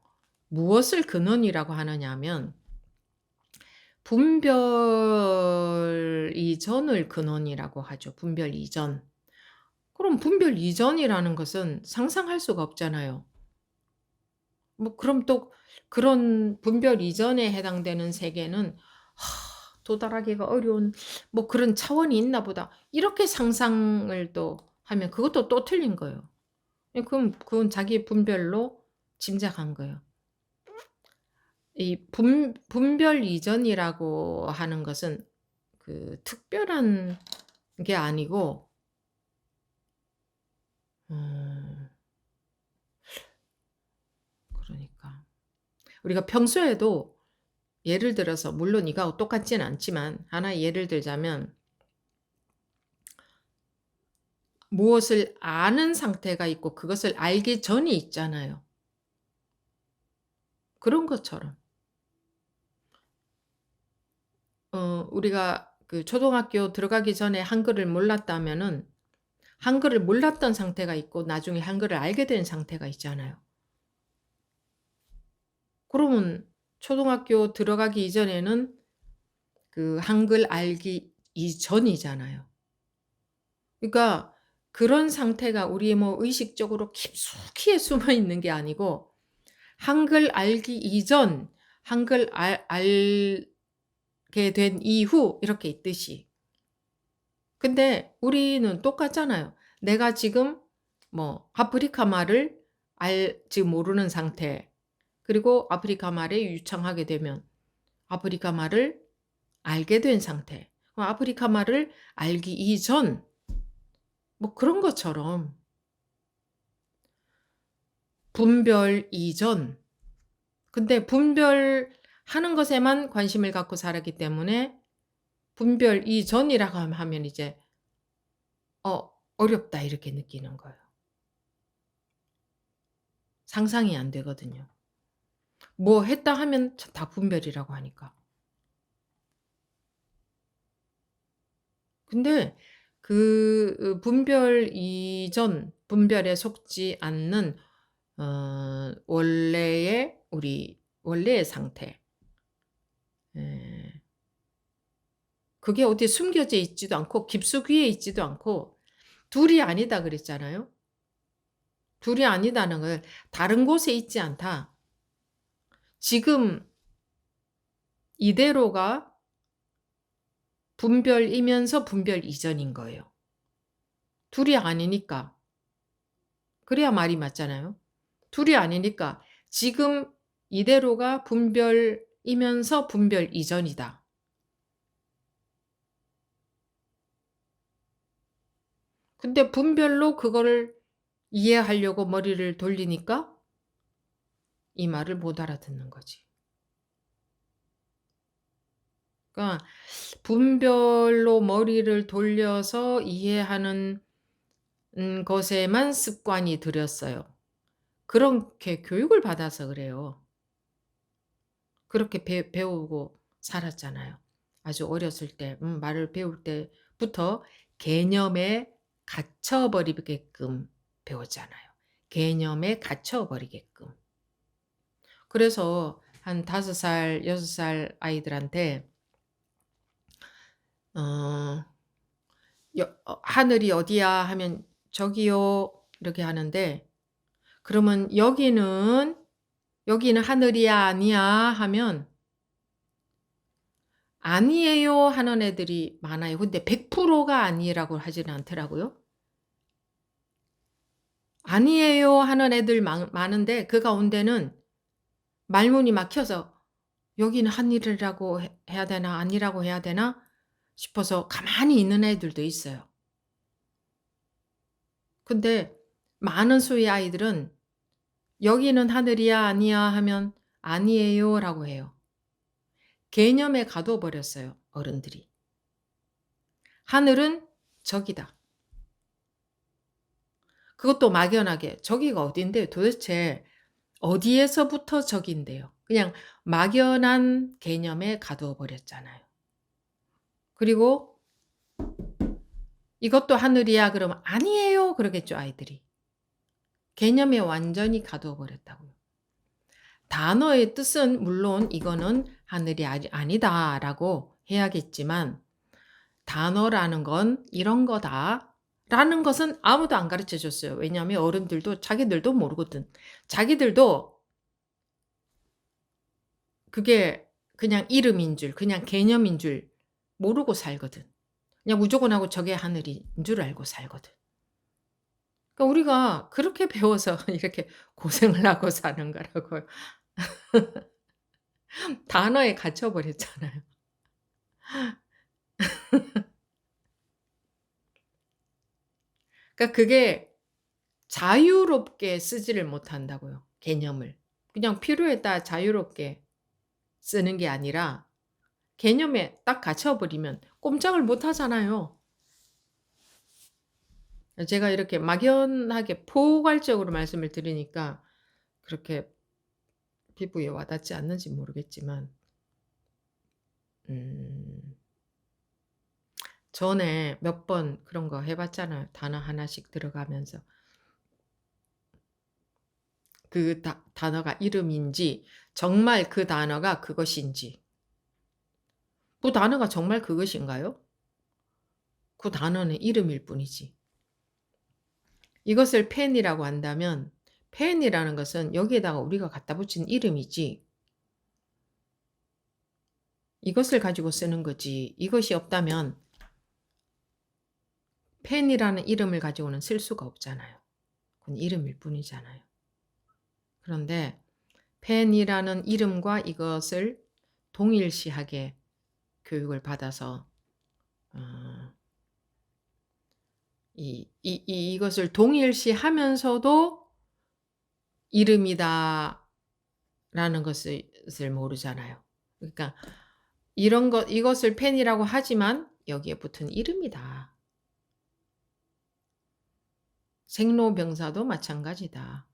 무엇을 근원이라고 하느냐 하면 분별 이전을 근원이라고 하죠. 분별 이전. 그럼 분별 이전이라는 것은 상상할 수가 없잖아요. 뭐 그럼 또 그런 분별 이전에 해당되는 세계는 도달하기가 어려운 뭐 그런 차원이 있나 보다. 이렇게 상상을 또 하면 그것도 또 틀린 거예요. 그럼 그건 자기 분별로 짐작한 거예요. 이 분별 이전이라고 하는 것은 그 특별한 게 아니고 어 그러니까. 우리가 평소에도 예를 들어서 물론 이거하고 똑같지는 않지만 하나 예를 들자면 무엇을 아는 상태가 있고 그것을 알기 전이 있잖아요. 그런 것처럼. 우리가 그 초등학교 들어가기 전에 한글을 몰랐다면은 한글을 몰랐던 상태가 있고 나중에 한글을 알게 된 상태가 있잖아요. 그러면 초등학교 들어가기 이전에는 그 한글 알기 이전이잖아요. 그러니까 그런 상태가 우리의 뭐 의식적으로 깊숙이에 숨어 있는 게 아니고 한글 알기 이전, 한글 알게 된 이후 이렇게 있듯이. 근데 우리는 똑같잖아요. 내가 지금 뭐 아프리카 말을 알지 모르는 상태, 그리고 아프리카 말에 유창하게 되면 아프리카 말을 알게 된 상태. 아프리카 말을 알기 이전 뭐 그런 것처럼 분별 이전. 근데 분별하는 것에만 관심을 갖고 살았기 때문에 분별 이전이라고 하면 이제 '어렵다.' 이렇게 느끼는 거예요. 상상이 안 되거든요. 뭐 했다 하면 다 분별이라고 하니까. 근데 그 분별 이전, 분별에 속지 않는 원래의 원래의 상태. 예. 그게 어디에 숨겨져 있지도 않고 깊숙이에 있지도 않고 둘이 아니다 그랬잖아요. 둘이 아니다는 걸 다른 곳에 있지 않다. 지금 이대로가 분별이면서 분별 이전인 거예요. 둘이 아니니까. 그래야 말이 맞잖아요. 둘이 아니니까 지금 이대로가 분별이면서 분별 이전이다. 근데 분별로 그거를 이해하려고 머리를 돌리니까 이 말을 못 알아듣는 거지. 그러니까 분별로 머리를 돌려서 이해하는 것에만 습관이 들였어요. 그렇게 교육을 받아서 그래요. 그렇게 배우고 살았잖아요. 아주 어렸을 때 말을 배울 때부터 개념에 갇혀 버리게끔 배웠잖아요. 개념에 갇혀 버리게끔. 그래서 한 5 살, 6 살 아이들한테 어 "하늘이 어디야?" 하면 "저기요." 이렇게 하는데 그러면 "여기는 하늘이야 아니야?" 하면 "아니에요." 하는 애들이 많아요. 근데 100%가 아니라고 하지는 않더라고요. "아니에요." 하는 애들 많은데 그 가운데는 말문이 막혀서 '여기는 하늘이라고 해야 되나 아니라고 해야 되나?' 싶어서 가만히 있는 애들도 있어요. 근데 많은 수의 아이들은 "여기는 하늘이야 아니야?" 하면 "아니에요."라고 해요. 개념에 가둬 버렸어요, 어른들이. 하늘은 저기다. 그것도 막연하게 저기가 어딘데 도대체 어디에서부터 저긴데요. 그냥 막연한 개념에 가두어 버렸잖아요. 그리고 "이것도 하늘이야." 그러면 "아니에요." 그러겠죠, 아이들이. 개념에 완전히 가두어 버렸다고요. 단어의 뜻은 물론 이거는 "하늘이 아니다."라고 해야겠지만 단어라는 건 "이런 거다."라는 것은 아무도 안 가르쳐 줬어요. 왜냐하면 어른들도 자기들도 모르거든. 자기들도 그게 그냥 이름인 줄 그냥 개념인 줄 모르고 살거든. 그냥 무조건 하고 저게 하늘인 줄 알고 살거든. 그러니까 우리가 그렇게 배워서 이렇게 고생을 하고 사는 거라고요. 단어에 갇혀 버렸잖아요. 그러니까 그게 자유롭게 쓰지를 못한다고요, 개념을. 그냥 필요에 따라 자유롭게 쓰는 게 아니라 개념에 딱 갇혀 버리면 꼼짝을 못 하잖아요. 제가 이렇게 막연하게 포괄적으로 말씀을 드리니까 그렇게 피부에 와닿지 않는지 모르겠지만 음 전에 몇 번 그런 거 해 봤잖아요. 단어 하나씩 들어가면서. 그 단어가 이름인지 정말 그 단어가 그것인지. 그 단어가 정말 그것인가요? 그 단어는 이름일 뿐이지. 이것을 펜이라고 한다면 펜이라는 것은 여기에다가 우리가 갖다 붙인 이름이지 이것을 가지고 쓰는 거지 이것이 없다면 펜이라는 이름을 가지고는 쓸 수가 없잖아요. 그건 이름일 뿐이잖아요. 그런데 펜이라는 이름과 이것을 동일시하게 교육을 받아서 어 이것을 동일시하면서도 이름이다라는 것을 모르잖아요. 그러니까 이것을 펜이라고 하지만 여기에 붙은 이름이다. 생로병사도 마찬가지다.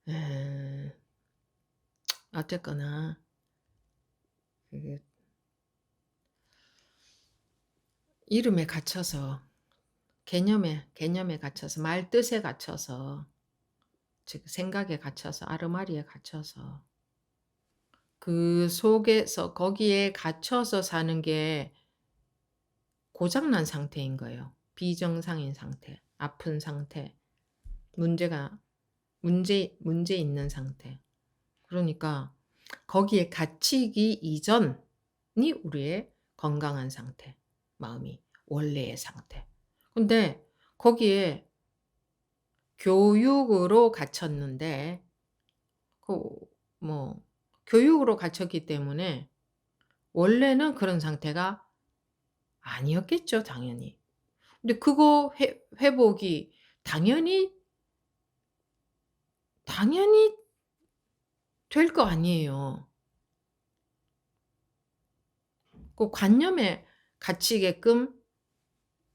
에 어쨌거나 그 이름에 갇혀서 개념에 갇혀서 말 뜻에 갇혀서 즉 생각에 갇혀서 아르마리에 갇혀서 그 속에서 거기에 갇혀서 사는 게 고장 난 상태인 거예요. 비정상인 상태, 아픈 상태, 문제가 문제 있는 상태. 그러니까 거기에 갇히기 이전이 우리의 건강한 상태, 마음이 원래의 상태. 근데 거기에 교육으로 갇혔는데 그 뭐 교육으로 갇혔기 때문에 원래는 그런 상태가 아니었겠죠, 당연히. 근데 그거 회복이 당연히 될 거 아니에요. 그 관념에 갇히게끔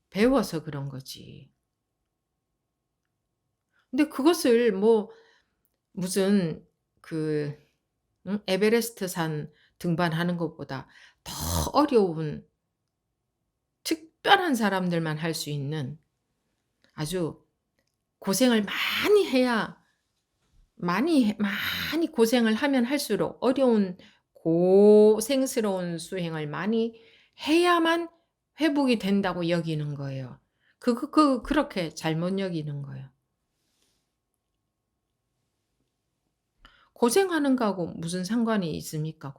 배워서 그런 거지. 근데 그것을 뭐 무슨 그 에베레스트 산 등반하는 것보다 더 어려운 특별한 사람들만 할 수 있는 아주 고생을 많이 해야 많이 고생을 하면 할수록 어려운 고생스러운 수행을 많이 해야만 회복이 된다고 여기는 거예요. 그렇게 잘못 여기는 거예요. 고생하는 거하고 무슨 상관이 있습니까?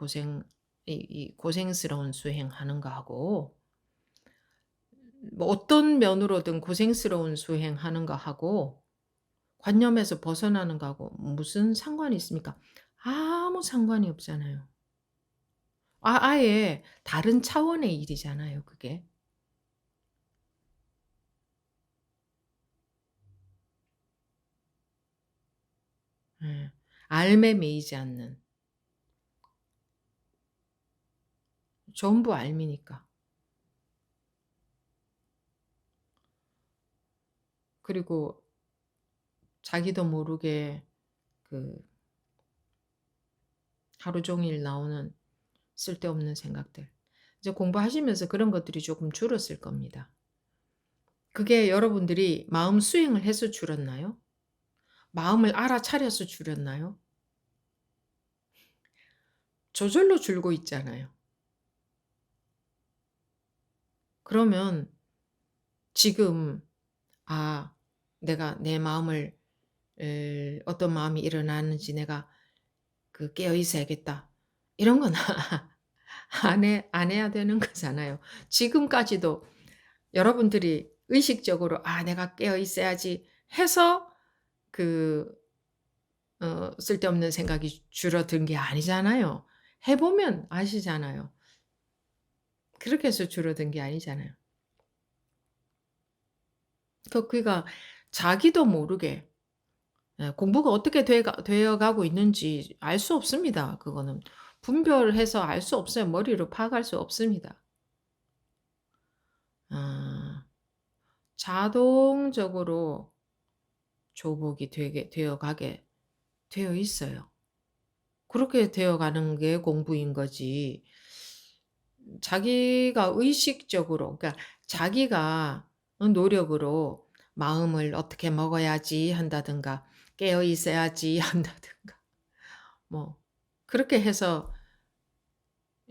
이 고생스러운 수행하는 거하고. 뭐 어떤 면으로든 고생스러운 수행하는 거하고 관념에서 벗어나는 거하고 무슨 상관이 있습니까? 아무 상관이 없잖아요. 아예 다른 차원의 일이잖아요, 그게. 예. 알매 매이지 않는 전부 알미니까. 그리고 자기도 모르게 그 하루 종일 나오는 쓸데없는 생각들. 이제 공부하시면서 그런 것들이 조금 줄었을 겁니다. 그게 여러분들이 마음 수행을 해서 줄었나요? 마음을 알아차려서 줄였나요? 저절로 줄고 있잖아요. 그러면 지금 내가 내 마음을 어떤 마음이 일어나는지 내가 깨어 있어야겠다. 이런 건 안 해야 되는 거잖아요. 지금까지도 여러분들이 의식적으로 '내가 깨어 있어야지.' 해서 그 쓸데없는 생각이 줄어든 게 아니잖아요. 해 보면 아시잖아요. 그렇게 해서 줄어든 게 아니잖아요. 그러니까 자기도 모르게 공부가 어떻게 되어 가고 있는지 알 수 없습니다. 그거는 분별해서 알 수 없어요. 머리로 파악할 수 없습니다. 아 자동적으로 조복이 되게 되어 가게 되어 있어요. 그렇게 되어 가는 게 공부인 거지. 자기가 의식적으로 그러니까 자기가 노력으로 마음을 어떻게 먹어야지 한다든가 깨어 있어야지 한다든가 뭐 그렇게 해서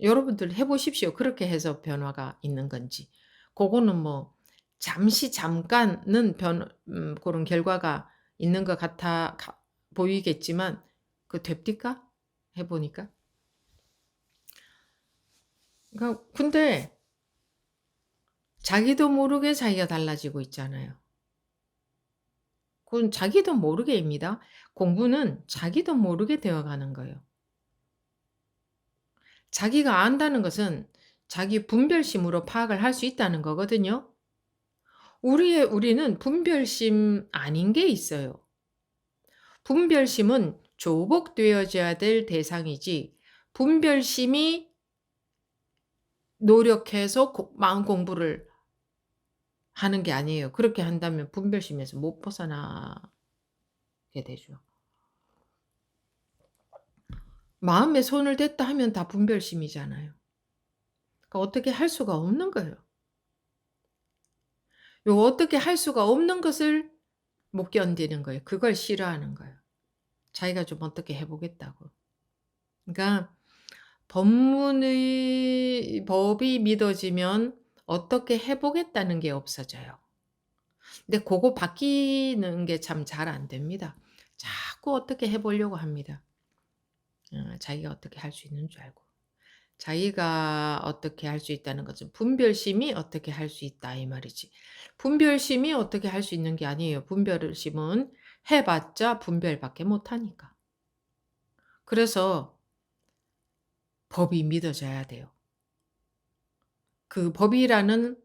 여러분들 해 보십시오. 그렇게 해서 변화가 있는 건지. 그거는 뭐 잠시 잠깐은 고런 결과가 있는 것 같아 보이겠지만 그 됩니까? 해 보니까? 그러니까 근데 자기도 모르게 자기가 달라지고 있잖아요. 그건 자기도 모르게입니다. 공부는 자기도 모르게 되어 가는 거예요. 자기가 안다는 것은 자기 분별심으로 파악을 할 수 있다는 거거든요. 우리는 분별심 아닌 게 있어요. 분별심은 조복되어져야 될 대상이지 분별심이 노력해서 마음 공부를 하는 게 아니에요. 그렇게 한다면 분별심에서 못 벗어나게 되죠. 마음에 손을 댔다 하면 다 분별심이잖아요. 그러니까 어떻게 할 수가 없는 거예요. 요 어떻게 할 수가 없는 것을 못 견디는 거예요. 그걸 싫어하는 거예요. 자기가 좀 어떻게 해 보겠다고. 그러니까 법이 믿어지면 어떻게 해 보겠다는 게 없어져요. 근데 고거 바뀌는 게 참 잘 안 됩니다. 자꾸 어떻게 해 보려고 합니다. 자기가 어떻게 할 수 있는 줄 알고. 자기가 어떻게 할 수 있다는 것은 분별심이 어떻게 할 수 있다 이 말이지. 분별심이 어떻게 할 수 있는 게 아니에요. 분별심은 해 봤자 분별밖에 못 하니까. 그래서 법이 믿어져야 돼요. 그 법이라는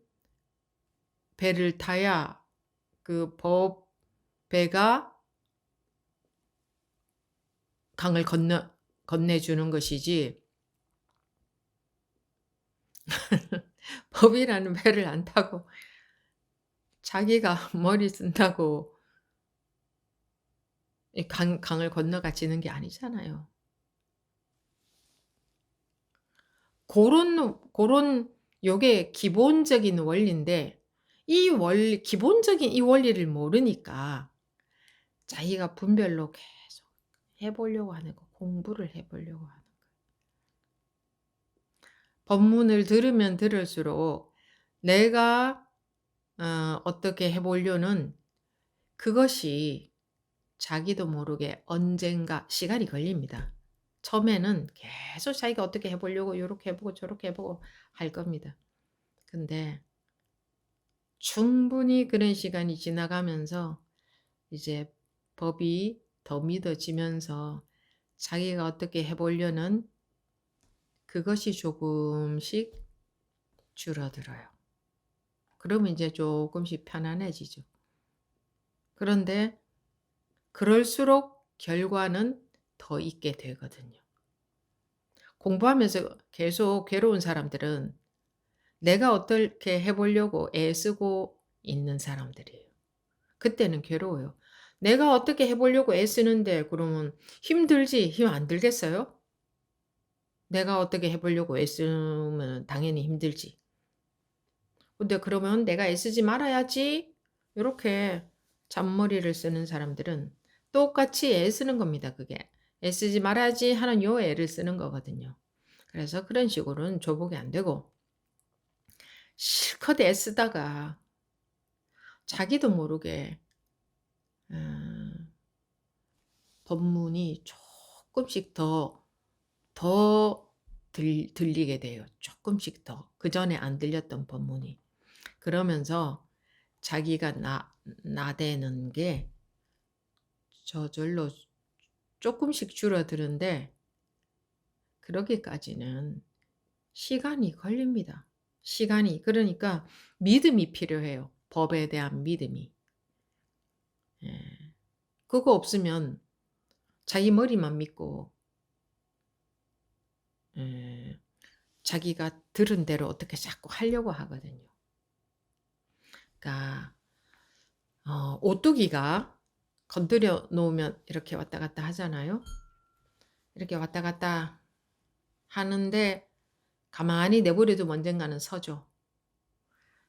배를 타야 그 배가 강을 건네주는 것이지 법이라는 배를 안 타고 자기가 머리 쓴다고 이 강을 건너가지는 게 아니잖아요. 고런 요게 기본적인 원리인데 기본적인 이 원리를 모르니까 자기가 분별로 계속 해 보려고 하는 거 공부를 해 보려고 하는 법문을 들으면 들을수록 내가 어떻게 해 보려는 그것이 자기도 모르게 언젠가 시간이 걸립니다. 처음에는 계속 자기가 어떻게 해 보려고 요렇게 해 보고 저렇게 해 보고 할 겁니다. 근데 충분히 그런 시간이 지나가면서 이제 법이 더 믿어지면서 자기가 어떻게 해 보려는 그것이 조금씩 줄어들어요. 그러면 이제 조금씩 편안해지죠. 그런데 그럴수록 결과는 더 있게 되거든요. 공부하면서 계속 괴로운 사람들은 내가 어떻게 해 보려고 애쓰고 있는 사람들이에요. 그때는 괴로워요. 내가 어떻게 해 보려고 애쓰는데 그러면 힘들지 힘 안 들겠어요? 내가 어떻게 해 보려고 애쓰면 당연히 힘들지. 근데 그러면 '내가 애쓰지 말아야지.' 요렇게 잔머리를 쓰는 사람들은 똑같이 애쓰는 겁니다 그게. '애쓰지 말아야지.' 하는 요 애를 쓰는 거거든요. 그래서 그런 식으로는 조복이 안 되고 실컷 애쓰다가 자기도 모르게 어 법문이 쪼끔씩 더 들리게 돼요. 쪼끔씩 더. 그전에 안 들렸던 법문이. 그러면서 자기가 나대는 게 저절로 쪼끔씩 줄어드는데 그러기까지는 시간이 걸립니다. 시간이. 그러니까 믿음이 필요해요. 법에 대한 믿음이. 예. 그거 없으면 자기 머리만 믿고 예, 자기가 들은 대로 어떻게 자꾸 하려고 하거든요. 그러니까 오뚜기가 건드려 놓으면 이렇게 왔다 갔다 하잖아요. 이렇게 왔다 갔다 하는데 가만히 내버려두면 언젠가는 서죠.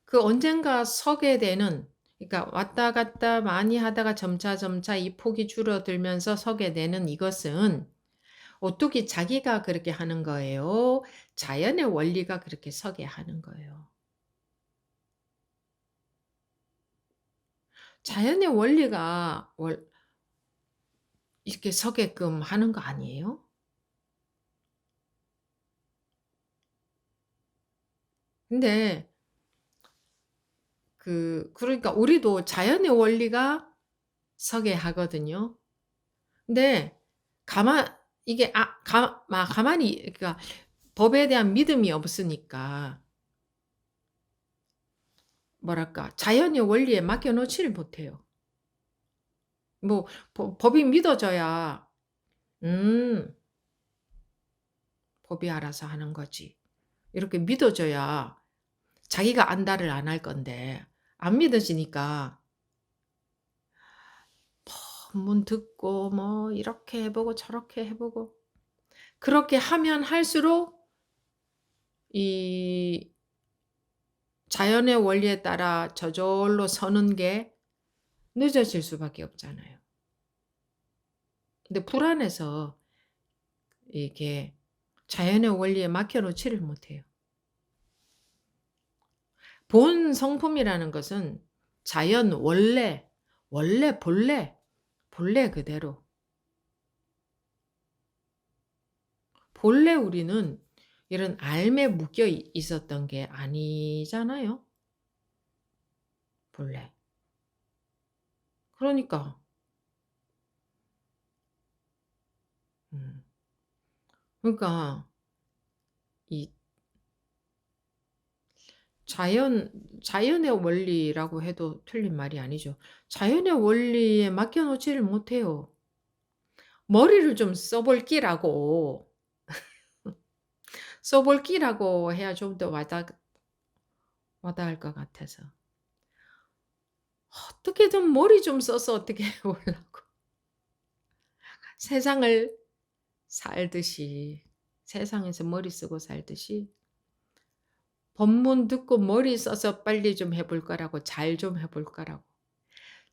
그 언젠가 서게 되는, 그러니까 왔다 갔다 많이 하다가 점차 이 폭이 줄어들면서 서게 되는 이것은 오뚜기 자기가 그렇게 하는 거예요? 자연의 원리가 그렇게 서게 하는 거예요? 자연의 원리가 이렇게 서게끔 하는 거 아니에요? 근데 그러니까 우리도 자연의 원리가 서게 하거든요. 근데 가만 이게 가만히, 그러니까 법에 대한 믿음이 없으니까 뭐랄까 자연의 원리에 맡겨 놓지를 못해요. 뭐 법이 믿어져야 법이 알아서 하는 거지. 이렇게 믿어져야 자기가 안다를 안 할 건데 안 믿어지니까 법문 듣고 뭐 이렇게 해 보고 저렇게 해 보고 그렇게 하면 할수록 이 자연의 원리에 따라 저절로 서는 게 늦어질 수밖에 없잖아요. 근데 불안해서 이게 자연의 원리에 맡겨 놓지를 못해요. 본 성품이라는 것은 자연 원래 본래 그대로. 본래 우리는 이런 앓에 묶여 있었던 게 아니잖아요. 본래. 그러니까 음. 그러니까 이 자연의 원리라고 해도 틀린 말이 아니죠. 자연의 원리에 맡겨 놓지를 못해요. 머리를 좀 써볼 끼라고. 써볼 끼라고 해야 좀 더 와닿을 것 같아서. 어떻게든 머리 좀 써서 어떻게 해 보려고. 세상을 살듯이, 세상에서 머리 쓰고 살듯이 법문 듣고 머리 써서 빨리 좀 해볼 거라고, 잘 좀 해볼 거라고.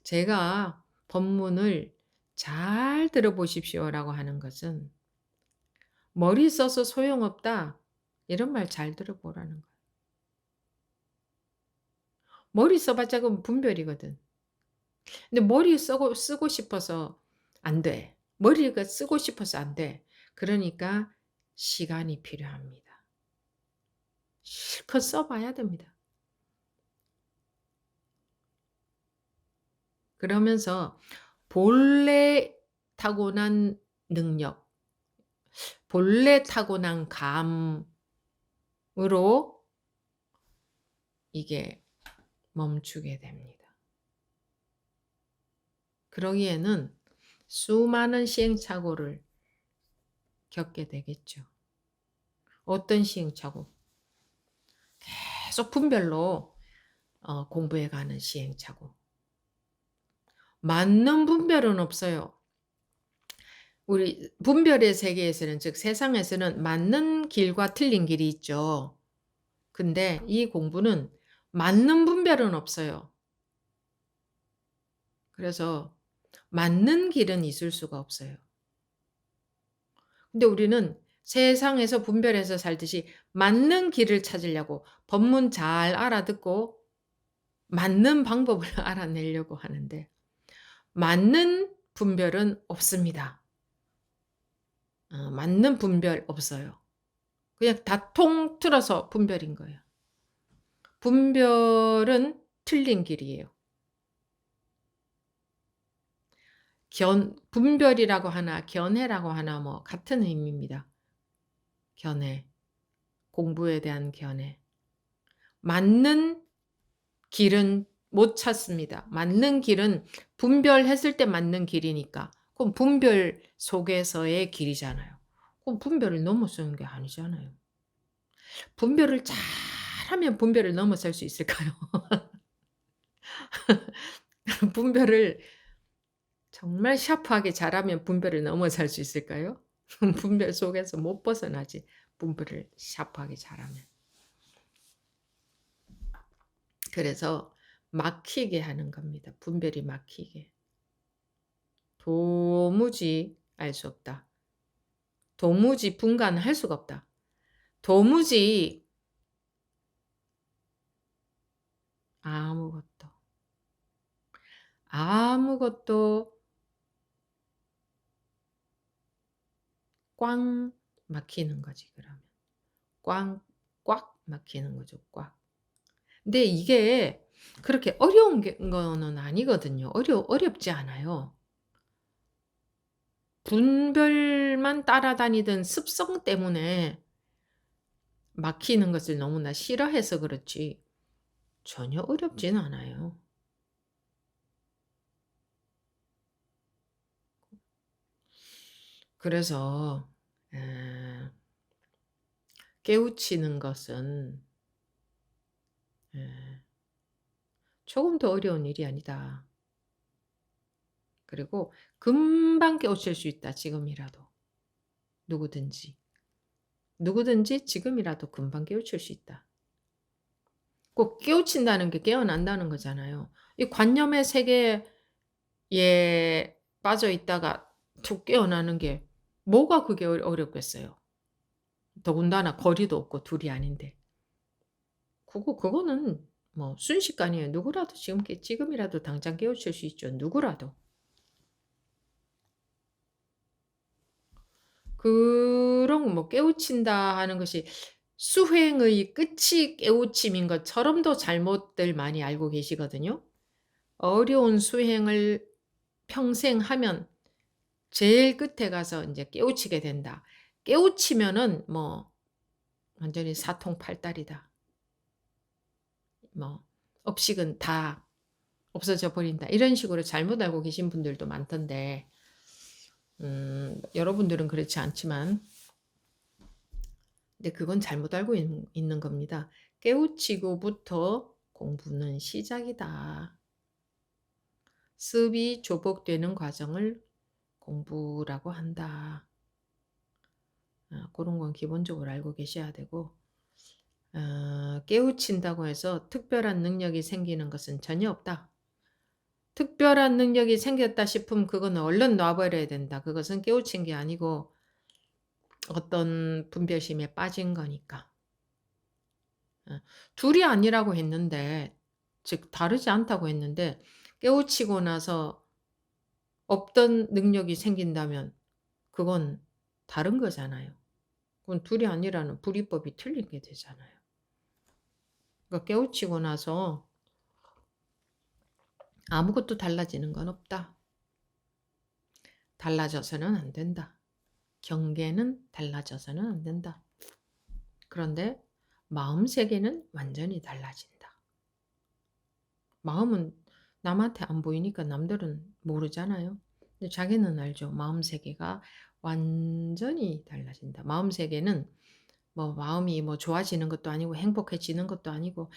제가 법문을 잘 들어보십시오라고 하는 것은 머리 써서 소용없다, 이런 말 잘 들어보라는 거예요. 머리 써봤자 그건 분별이거든. 근데 머리 쓰고 싶어서 안 돼. 머리가 쓰고 싶어서 안 돼. 그러니까 시간이 필요합니다. 실컷 써봐야 됩니다. 그러면서 본래 타고난 능력, 본래 타고난 감으로 이게 멈추게 됩니다. 그러기에는 수많은 시행착오를 겪게 되겠죠. 어떤 시행착오? 계속 분별로 공부해 가는 시행착오. 맞는 분별은 없어요. 우리 분별의 세계에서는, 즉 세상에서는 맞는 길과 틀린 길이 있죠. 근데 이 공부는 맞는 분별은 없어요. 그래서 맞는 길은 있을 수가 없어요. 근데 우리는 세상에서 분별해서 살듯이 맞는 길을 찾으려고 법문 잘 알아듣고 맞는 방법을 알아내려고 하는데 맞는 분별은 없습니다. 맞는 분별 없어요. 그냥 다 통틀어서 분별인 거예요. 분별은 틀린 길이에요. 분별이라고 하나 견해라고 하나 뭐 같은 의미입니다. 견해. 공부에 대한 견해. 맞는 길은 못 찾습니다. 맞는 길은 분별했을 때 맞는 길이니까. 그럼 분별 속에서의 길이잖아요. 그럼 분별을 넘어서는 게 아니잖아요. 분별을 잘하면 분별을 넘어설 수 있을까요? 분별을 정말 샤프하게 잘하면 분별을 넘어설 수 있을까요? 분별 속에서 못 벗어나지. 분별을 샤프하게 잘하면. 그래서 막히게 하는 겁니다. 분별이 막히게. 도무지 알 수 없다. 도무지 분간할 수가 없다. 도무지 아무것도, 아무것도 꽝 막히는 거지, 그러면. 꽉 막히는 거죠, 꽉. 근데 이게 그렇게 어려운 거는 아니거든요. 어렵지 않아요. 분별만 따라다니던 습성 때문에 막히는 것을 너무나 싫어해서 그렇지 전혀 어렵진 않아요. 그래서 깨우치는 것은 조금 더 어려운 일이 아니다. 그리고 금방 깨우칠 수 있다. 지금이라도. 누구든지. 누구든지 지금이라도 금방 깨우칠 수 있다. 꼭 깨우친다는 게 깨어난다는 거잖아요. 이 관념의 세계에 빠져 있다가 툭 깨어나는 게 뭐가 그게 어렵겠어요. 더군다나 거리도 없고 둘이 아닌데. 그거는 뭐 순식간이에요. 누구라도 지금이라도 당장 깨우칠 수 있죠. 누구라도. 그런 뭐 깨우친다 하는 것이 수행의 끝이 깨우침인 것처럼도 잘못들 많이 알고 계시거든요. 어려운 수행을 평생 하면 제일 끝에 가서 인제 깨우치게 된다. 깨우치면은 뭐 완전히 사통팔달이다. 뭐 업식은 다 없어져 버린다. 이런 식으로 잘못 알고 계신 분들도 많던데 여러분들은 그렇지 않지만 근데 그건 잘못 알고 있는 겁니다. 깨우치고부터 공부는 시작이다. 습이 조복되는 과정을 공부라고 한다. 그런 건 기본적으로 알고 계셔야 되고 깨우친다고 해서 특별한 능력이 생기는 것은 전혀 없다. 특별한 능력이 생겼다 싶으면 그거는 얼른 놔 버려야 된다. 그것은 깨우친 게 아니고 어떤 분별심에 빠진 거니까. 둘이 아니라고 했는데 즉 다르지 않다고 했는데 깨우치고 나서 없던 능력이 생긴다면 그건 다른 거잖아요. 그건 둘이 아니라는 불이법이 틀린 게 되잖아요. 그러니까 깨우치고 나서 아무것도 달라지는 건 없다. 달라져서는 안 된다. 경계는 달라져서는 안 된다. 그런데 마음 세계는 완전히 달라진다. 마음은 남한테 안 보이니까 남들은 모르잖아요. 근데 자기는 알죠. 마음 세계가 완전히 달라진다. 마음 세계는 뭐 마음이 뭐 좋아지는 것도 아니고 행복해지는 것도 아니고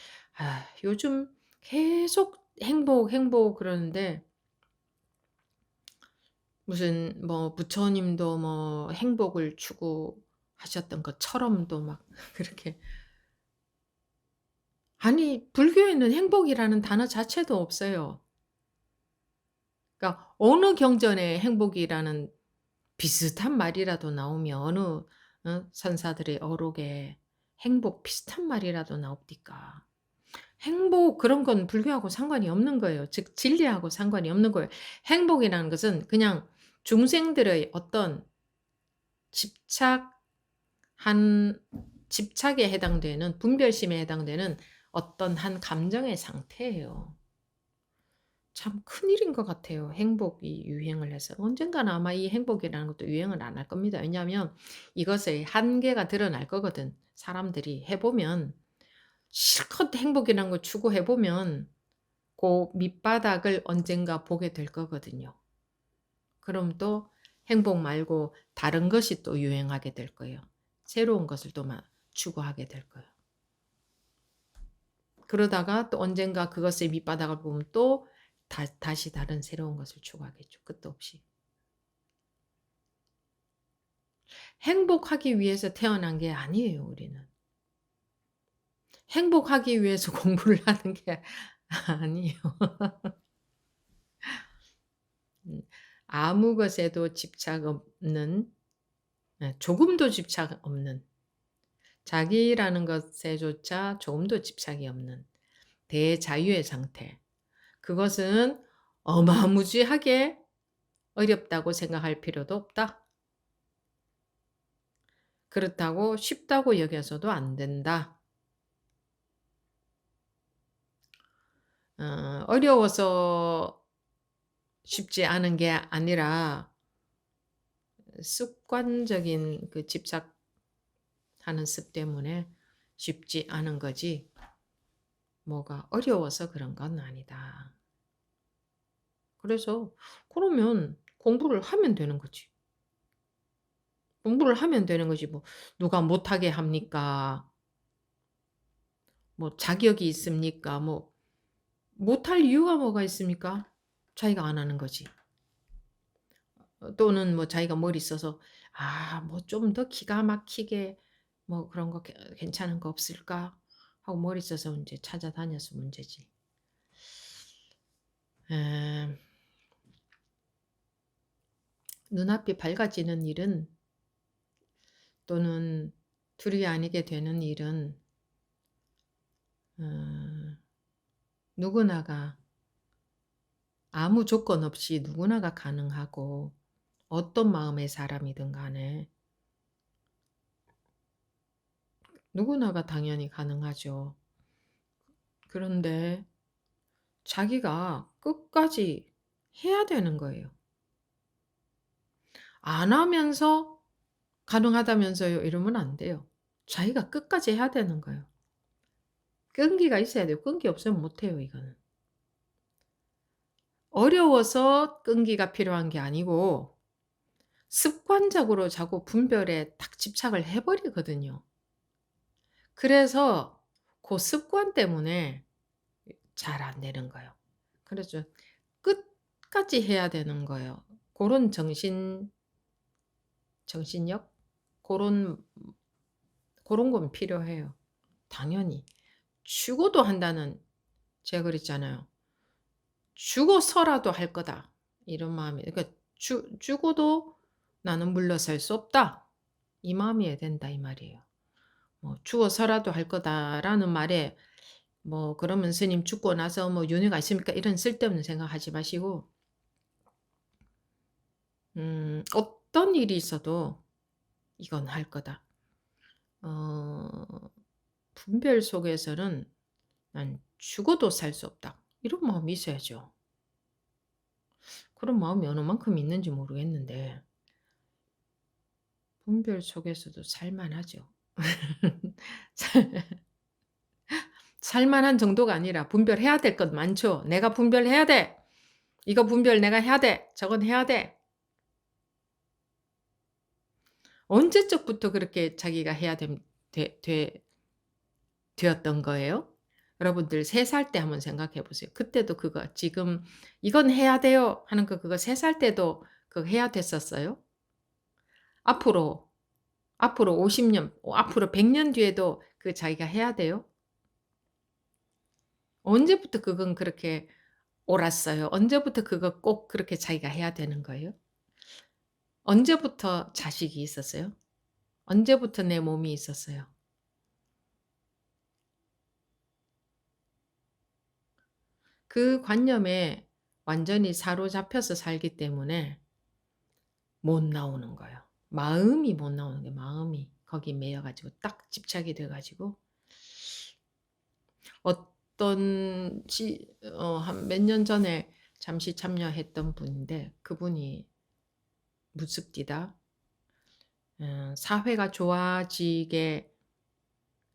요즘 계속 행복 그러는데 무슨 뭐 부처님도 뭐 행복을 추구하셨던 것처럼도 막 그렇게 아니 불교에는 행복이라는 단어 자체도 없어요. 그러니까 어느 경전에 행복이라는 비슷한 말이라도 나오면 어느 선사들의 어록에 행복 비슷한 말이라도 나옵니까? 행복 그런 건 불교하고 상관이 없는 거예요. 즉 진리하고 상관이 없는 거예요. 행복이라는 것은 그냥 중생들의 어떤 집착한 집착에 해당되는 분별심에 해당되는 어떤 한 감정의 상태예요. 참 큰일인 것 같아요. 행복이 유행을 해서. 언젠가는 아마 이 행복이라는 것도 유행을 안 할 겁니다. 왜냐하면 이것의 한계가 드러날 거거든. 사람들이 해보면 실컷 행복이라는 걸 추구해보면 그 밑바닥을 언젠가 보게 될 거거든요. 그럼 또 행복 말고 다른 것이 또 유행하게 될 거예요. 새로운 것을 또 추구하게 될 거예요. 그러다가 또 언젠가 그것의 밑바닥을 보면 또 다시 다른 새로운 것을 추구하겠죠. 끝도 없이. 행복하기 위해서 태어난 게 아니에요, 우리는. 행복하기 위해서 공부를 하는 게 아니에요. 아무 것에도 집착 없는, 조금도 집착 없는, 자기라는 것에조차 조금도 집착이 없는 대자유의 상태. 그것은 어마무지하게 어렵다고 생각할 필요도 없다. 그렇다고 쉽다고 여겨서도 안 된다. 어려워서 쉽지 않은 게 아니라 습관적인 그 집착하는 습 때문에 쉽지 않은 거지 뭐가 어려워서 그런 건 아니다. 그래서 그러면 공부를 하면 되는 거지. 공부를 하면 되는 거지 뭐 누가 못하게 합니까? 뭐 자격이 있습니까? 뭐 못할 이유가 뭐가 있습니까? 자기가 안 하는 거지. 또는 뭐 자기가 머리 써서 뭐 좀 더 기가 막히게 뭐 그런 거 괜찮은 거 없을까? 하고 머리 써서 이제 찾아다녀서 문제지. 에, 눈앞이 밝아지는 일은 또는 둘이 아니게 되는 일은 누구나가 아무 조건 없이 누구나가 가능하고 어떤 마음의 사람이든 간에 누구나가 당연히 가능하죠. 그런데 자기가 끝까지 해야 되는 거예요. 안 하면서 가능하다면서요 이러면 안 돼요. 자기가 끝까지 해야 되는 거예요. 끈기가 있어야 돼요. 끈기 없으면 못해요 이거는. 어려워서 끈기가 필요한 게 아니고 습관적으로 자꾸 분별에 딱 집착을 해버리거든요. 그래서 그 습관 때문에 잘 안 되는 거예요. 그래서 끝까지 해야 되는 거예요. 그런 정신력? 그런 건 필요해요. 당연히. 죽어도 한다는 제가 그랬잖아요. 죽어서라도 할 거다. 이런 마음이. 그러니까 죽어도 나는 물러설 수 없다. 이 마음이어야 된다 이 말이에요. 뭐 죽어서라도 할 거다라는 말에 뭐 그러면 스님 죽고 나서 뭐 윤회가 있습니까? 이런 쓸데없는 생각하지 마시고 어떤 일이 있어도 이건 할 거다. 분별 속에서는 난 죽어도 살 수 없다. 이런 마음이 있어야죠. 그런 마음이 어느 만큼 있는지 모르겠는데 분별 속에서도 살만하죠. 살만한 정도가 아니라 분별해야 될 것 많죠. 내가 분별해야 돼. 이거 분별 내가 해야 돼. 저건 해야 돼. 언제적부터 그렇게 자기가 해야 되었던 거예요? 여러분들 3살 때 한번 생각해 보세요. 그때도 그거 지금 이건 해야 돼요 하는 거 그거 3살 때도 그거 해야 됐었어요? 앞으로 50년, 앞으로 100년 뒤에도 그 자기가 해야 돼요? 언제부터 그건 그렇게 옳았어요? 언제부터 그거 꼭 그렇게 자기가 해야 되는 거예요? 언제부터 자식이 있었어요? 언제부터 내 몸이 있었어요? 그 관념에 완전히 사로잡혀서 살기 때문에 못 나오는 거예요. 마음이 못 나오는 게 마음이 거기 매여 가지고 딱 집착이 돼 가지고 어떤 한 몇 년 전에 잠시 참여했던 분인데 그분이 묻습디다. 사회가 좋아지게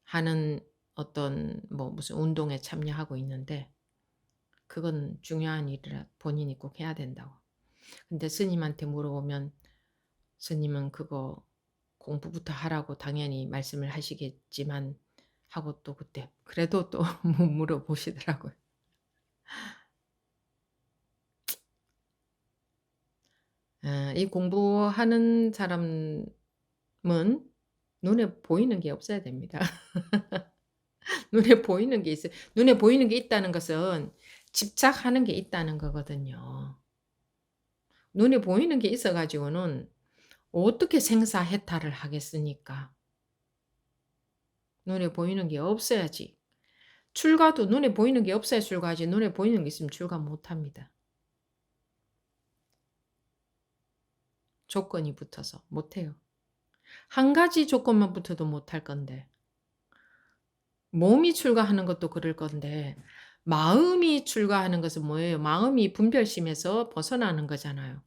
하는 어떤 뭐 무슨 운동에 참여하고 있는데 그건 중요한 일이라 본인이 꼭 해야 된다고. 근데 스님한테 물어보면 스님은 그거 공부부터 하라고 당연히 말씀을 하시겠지만 하고 또 그때 그래도 또 못 물어보시더라고요. 이 공부하는 사람은 눈에 보이는 게 없어야 됩니다. 눈에 보이는 게 있어요. 눈에 보이는 게 있다는 것은 집착하는 게 있다는 거거든요. 눈에 보이는 게 있어 가지고는 어떻게 생사해탈을 하겠습니까? 눈에 보이는 게 없어야지. 출가도 눈에 보이는 게 없어야 출가하지 눈에 보이는 게 있으면 출가 못 합니다. 조건이 붙어서 못 해요. 한 가지 조건만 붙어도 못 할 건데. 몸이 출가하는 것도 그럴 건데 마음이 출가하는 것은 뭐예요? 마음이 분별심에서 벗어나는 거잖아요.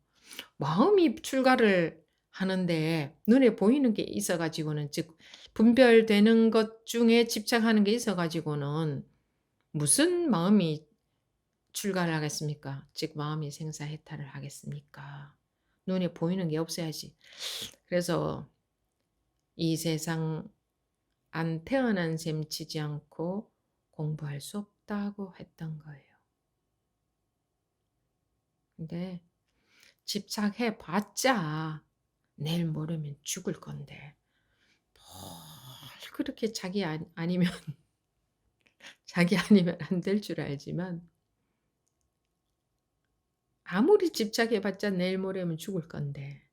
마음이 출가를 하는데 눈에 보이는 게 있어 가지고는 즉 분별되는 것 중에 집착하는 게 있어 가지고는 무슨 마음이 출가를 하겠습니까? 즉 마음이 생사해탈을 하겠습니까? 눈에 보이는 게 없어야지. 그래서 이 세상 안 태어난 셈 치지 않고 공부할 수 없다고 했던 거예요. 근데 집착해 봤자 내일 모레면 죽을 건데 뭘 그렇게 자기 아니면 자기 아니면 안 될 줄 알지만 아무리 집착해 봤자 내일 모레면 죽을 건데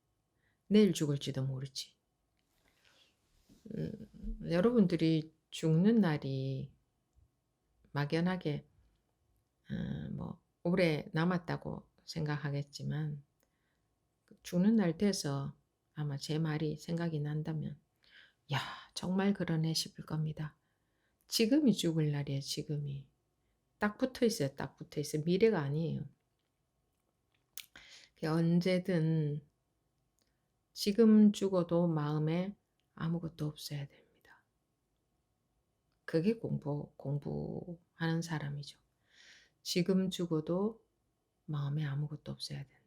내일 죽을지도 모르지. 여러분들이 죽는 날이 막연하게 뭐 오래 남았다고 생각하겠지만 죽는 날 돼서 아마 제 말이 생각이 난다면 '야 정말 그러네.' 싶을 겁니다. 지금이 죽을 날이에요 지금이. 딱 붙어 있어요 딱 붙어 있어요. 미래가 아니에요. 언제든 지금 죽어도 마음에 아무것도 없어야 됩니다. 그게 공부하는 사람이죠. 지금 죽어도 마음에 아무것도 없어야 된다.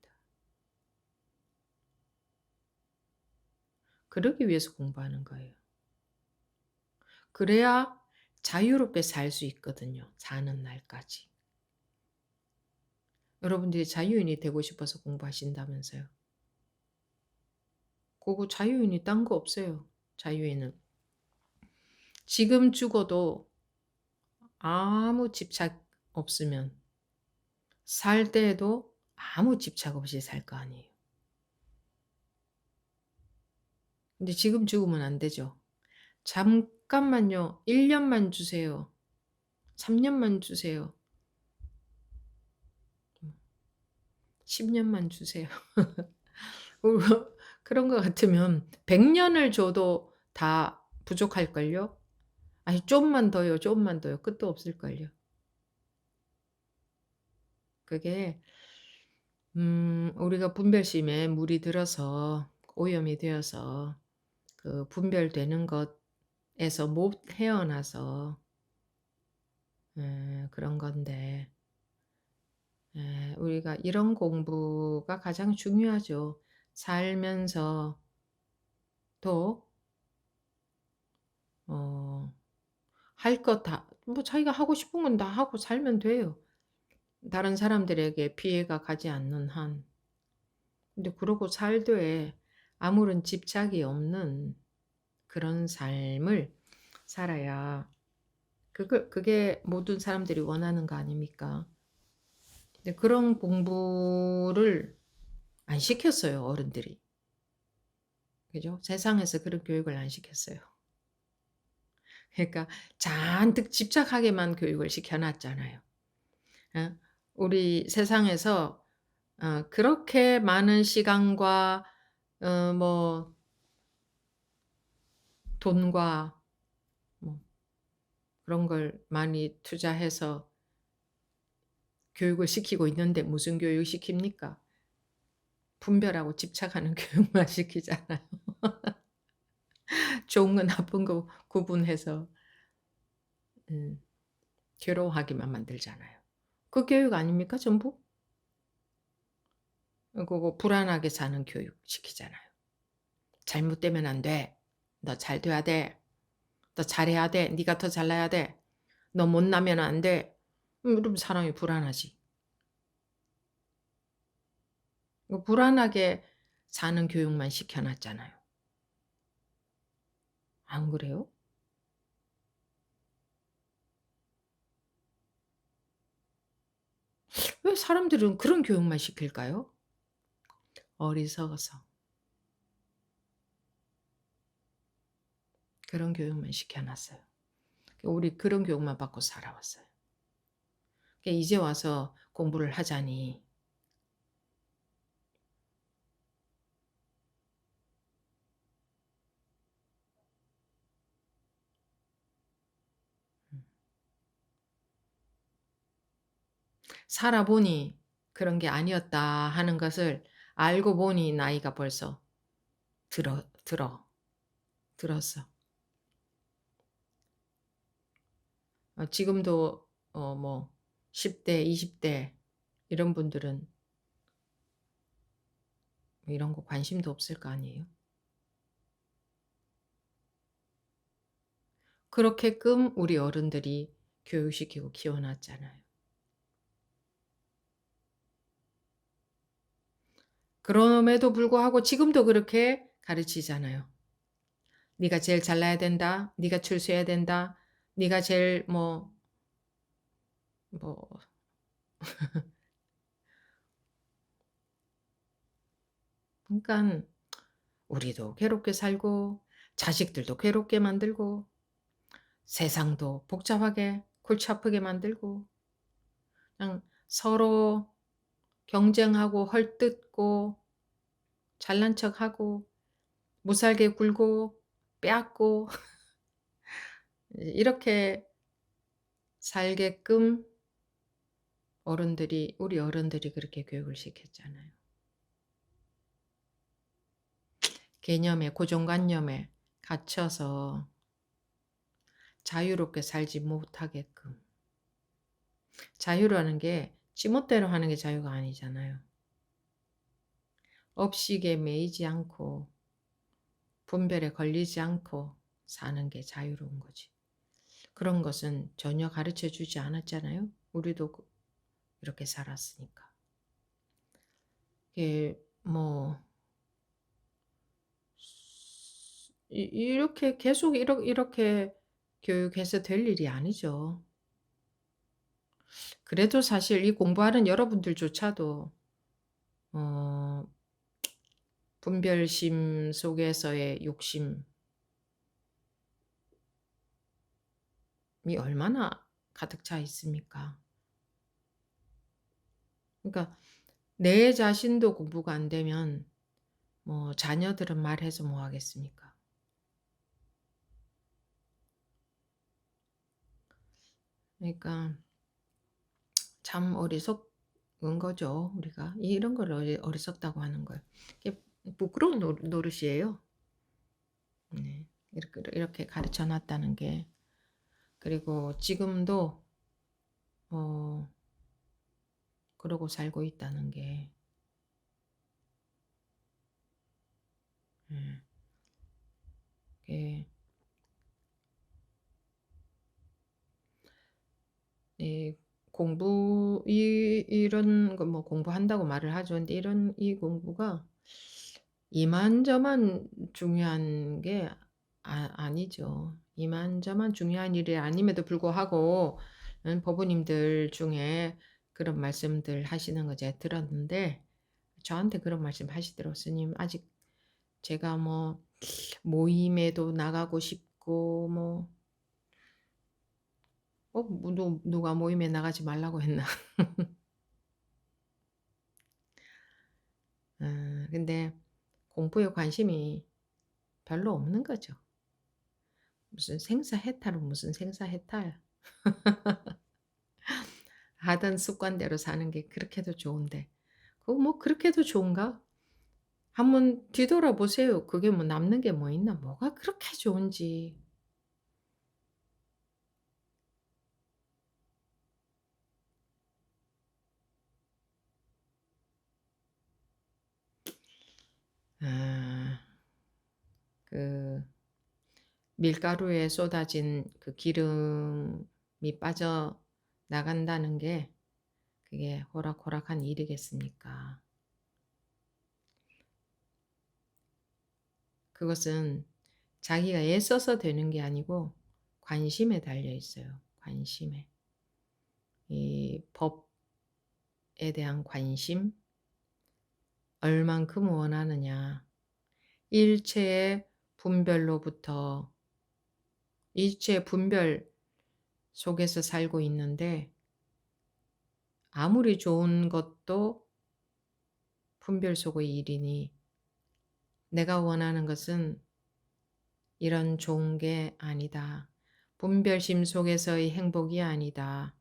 그러기 위해서 공부하는 거예요. 그래야 자유롭게 살 수 있거든요. 사는 날까지. 여러분들이 자유인이 되고 싶어서 공부하신다면서요. 그거 자유인이 딴 거 없어요. 자유인은. 지금 죽어도 아무 집착 없으면 살 때에도 아무 집착 없이 살 거 아니에요. 근데 지금 죽으면 안 되죠. 잠깐만요. 1 년만 주세요. 3 년만 주세요. 10 년만 주세요. 그런 것 같으면 100 년을 줘도 다 부족할걸요? 아니 좀만 더요, 좀만 더요. 끝도 없을걸요. 그게 우리가 분별심에 물이 들어서 오염이 되어서 그 분별되는 것에서 못 헤어나서 그런 건데 우리가 이런 공부가 가장 중요하죠. 살면서 또 할 것 다 뭐 자기가 하고 싶은 건 다 하고 살면 돼요. 다른 사람들에게 피해가 가지 않는 한. 근데 그러고 살되 아무런 집착이 없는 그런 삶을 살아야 그게 모든 사람들이 원하는 거 아닙니까? 근데 그런 공부를 안 시켰어요, 어른들이. 그죠? 세상에서 그런 교육을 안 시켰어요. 그러니까 잔뜩 집착하게만 교육을 시켜 놨잖아요. 어? 우리 세상에서 그렇게 많은 시간과 뭐 돈과 뭐 그런 걸 많이 투자해서 교육을 시키고 있는데 무슨 교육 시킵니까? 분별하고 집착하는 교육만 시키잖아요. 좋은 거 나쁜 거 구분해서 음 괴로워하게만 만들잖아요. 그 교육 아닙니까 전부? 그거 불안하게 사는 교육 시키잖아요. 잘못되면 안 돼. 너 잘 돼야 돼. 너 잘해야 돼. 네가 더 잘나야 돼. 너 못나면 안 돼. 그럼 사람이 불안하지. 불안하게 사는 교육만 시켜놨잖아요. 안 그래요? 왜 사람들은 그런 교육만 시킬까요? 어리석어서 그런 교육만 시켜놨어요. 우리 그런 교육만 받고 살아왔어요. 이제 와서 공부를 하자니 살아보니 그런 게 아니었다 하는 것을 알고 보니 나이가 벌써 들었어. 지금도 뭐 10대, 20대 이런 분들은 이런 거 관심도 없을 거 아니에요. 그렇게끔 우리 어른들이 교육시키고 키워놨잖아요. 그럼에도 불구하고 지금도 그렇게 가르치잖아요. 네가 제일 잘나야 된다. 네가 출세해야 된다. 네가 제일 뭐 그러니깐 우리도 괴롭게 살고 자식들도 괴롭게 만들고 세상도 복잡하게 골치 아프게 만들고 그냥 서로 경쟁하고 헐뜯고 잘난 척하고 못살게 굴고 빼앗고 이렇게 살게끔 우리 어른들이 그렇게 교육을 시켰잖아요. 개념에 고정관념에 갇혀서 자유롭게 살지 못하게끔. 자유라는 게 지멋대로 하는 게 자유가 아니잖아요. 업식에 매이지 않고 분별에 걸리지 않고 사는 게 자유로운 거지. 그런 것은 전혀 가르쳐 주지 않았잖아요. 우리도 이렇게 살았으니까. 이게 이렇게 계속 이렇게 교육해서 될 일이 아니죠. 그래도 사실 이 공부하는 여러분들조차도 어 분별심 속에서의 욕심이 얼마나 가득 차 있습니까? 그러니까 내 자신도 공부가 안 되면 자녀들은 말해서 뭐 하겠습니까? 그러니까 참 어리석은 거죠, 우리가. 이런 걸 어리석다고 하는 거예요. 이게 부끄러운 노릇이에요. 네. 이렇게 가르쳐 놨다는 게. 그리고 지금도 어 그러고 살고 있다는 게 예. 예. 이 이런 거 공부한다고 말을 하죠. 근데 이 공부가 이만저만 중요한 게 아니죠. 이만저만 중요한 일이 아님에도 불구하고 법부님들 중에 그런 말씀들 하시는 거 제가 들었는데 저한테 그런 말씀 하시더라고요. "스님 아직 제가 모임에도 나가고 싶고 누가 모임에 나가지 말라고 했나." 근데 공부에 관심이 별로 없는 거죠. 무슨 생사해탈은 무슨 생사해탈. 하던 습관대로 사는 게 그렇게도 좋은데 그렇게도 좋은가? 한번 뒤돌아보세요. 그게 남는 게 뭐 있나? 뭐가 그렇게 좋은지. 그 밀가루에 쏟아진 그 기름이 빠져 나간다는 게 그게 호락호락한 일이겠습니까? 그것은 자기가 애써서 되는 게 아니고 관심에 달려 있어요. 관심에. 이 법에 대한 관심, 얼만큼 원하느냐. 일체의 분별로부터 일체의 분별 속에서 살고 있는데 아무리 좋은 것도 분별 속의 일이니 내가 원하는 것은 이런 좋은 게 아니다. 분별심 속에서의 행복이 아니다.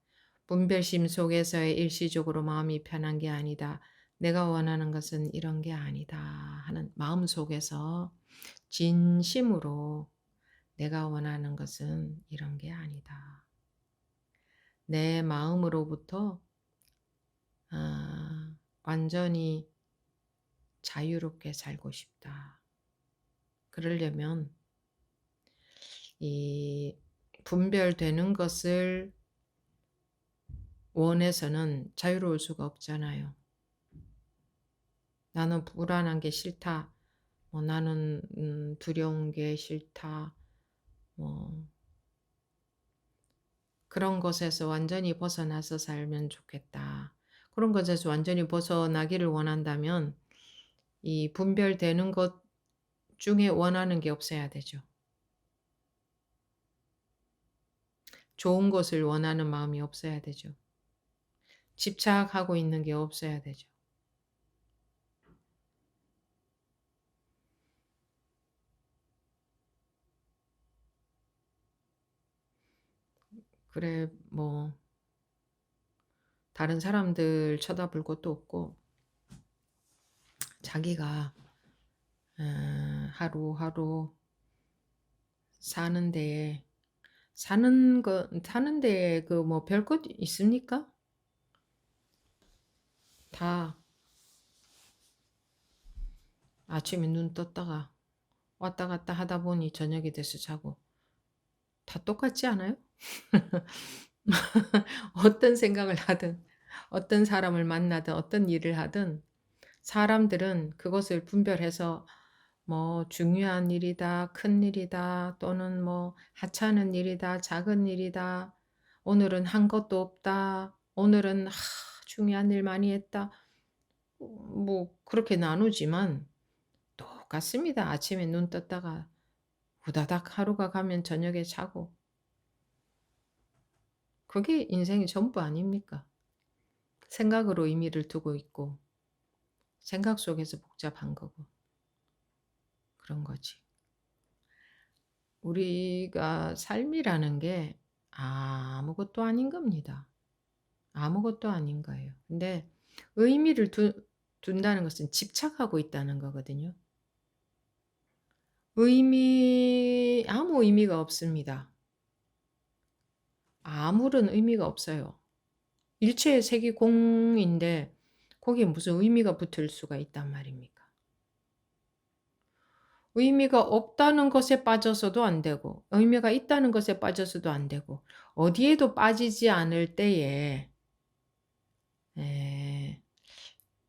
분별심 속에서의 일시적으로 마음이 편한 게 아니다. 내가 원하는 것은 이런 게 아니다 하는 마음 속에서 진심으로 내가 원하는 것은 이런 게 아니다. 내 마음으로부터 완전히 자유롭게 살고 싶다. 그러려면 이 분별되는 것을 원해서는 자유로울 수가 없잖아요. 나는 불안한 게 싫다. 나는 두려운 게 싫다. 그런 것에서 완전히 벗어나서 살면 좋겠다. 그런 것에서 완전히 벗어나기를 원한다면 이 분별되는 것 중에 원하는 게 없어야 되죠. 좋은 것을 원하는 마음이 없어야 되죠. 집착하고 있는 게 없어야 되죠. 그래, 다른 사람들 쳐다볼 것도 없고, 자기가 하루하루 사는데, 사는데 별것 있습니까? 다 아침에 눈 떴다가 왔다 갔다 하다 보니 저녁이 돼서 자고 다 똑같지 않아요? 어떤 생각을 하든 어떤 사람을 만나든 어떤 일을 하든 사람들은 그것을 분별해서 중요한 일이다, 큰 일이다, 또는 하찮은 일이다, 작은 일이다, 오늘은 한 것도 없다, 오늘은 중요한 일 많이 했다. 그렇게 나누지만 똑같습니다. 아침에 눈 떴다가 후다닥 하루가 가면 저녁에 자고. 그게 인생의 전부 아닙니까? 생각으로 의미를 두고 있고 생각 속에서 복잡한 거고 그런 거지. 우리가 삶이라는 게 아무것도 아닌 겁니다. 아무것도 아닌 거예요. 근데 의미를 둔다는 것은 집착하고 있다는 거거든요. 아무 의미가 없습니다. 아무런 의미가 없어요. 일체의 색이 공인데 거기에 무슨 의미가 붙을 수가 있단 말입니까? 의미가 없다는 것에 빠져서도 안 되고 의미가 있다는 것에 빠져서도 안 되고 어디에도 빠지지 않을 때에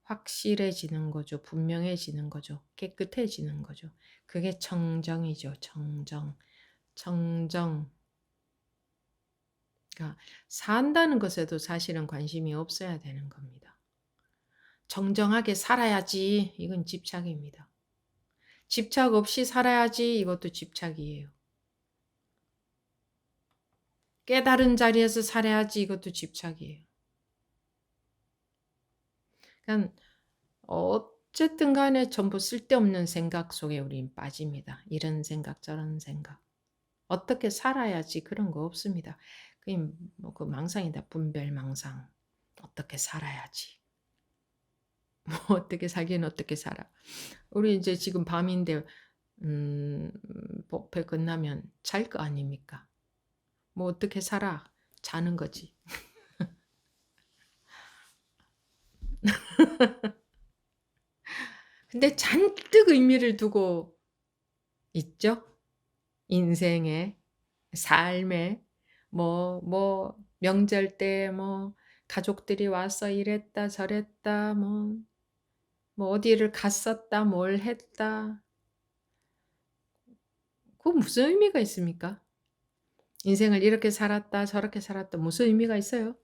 확실해지는 거죠. 분명해지는 거죠. 깨끗해지는 거죠. 그게 청정이죠. 청정. 청정. 그러니까 산다는 것에도 사실은 관심이 없어야 되는 겁니다. 정정하게 살아야지. 이건 집착입니다. 집착 없이 살아야지. 이것도 집착이에요. 깨달은 자리에서 살아야지. 이것도 집착이에요. 그러니까 어쨌든 간에 전부 쓸데없는 생각 속에 우린 빠집니다. 이런 생각 저런 생각. 어떻게 살아야지 그런 거 없습니다. 그 망상이다. 분별망상. 어떻게 살아야지. 어떻게 살긴 어떻게 살아. 우리 이제 지금 밤인데 법회 끝나면 잘 거 아닙니까? 어떻게 살아? 자는 거지. 근데 잔뜩 의미를 두고 있죠? 인생에, 삶에, 명절 때 가족들이 와서 이랬다 저랬다 어디를 갔었다 뭘 했다. 그거 무슨 의미가 있습니까? 인생을 이렇게 살았다 저렇게 살았다 무슨 의미가 있어요?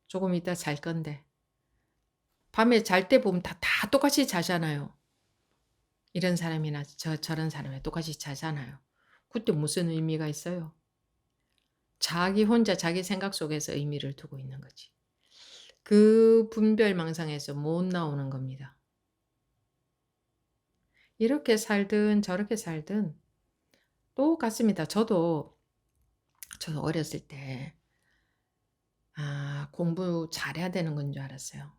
조금 이따 잘 건데. 밤에 잘 때 보면 다 똑같이 자잖아요. 이런 사람이나 저런 사람이 똑같이 자잖아요. 그때 무슨 의미가 있어요? 자기 혼자 자기 생각 속에서 의미를 두고 있는 거지. 그 분별망상에서 못 나오는 겁니다. 이렇게 살든 저렇게 살든 똑같습니다. 저도 어렸을 때 공부 잘해야 되는 건 줄 알았어요.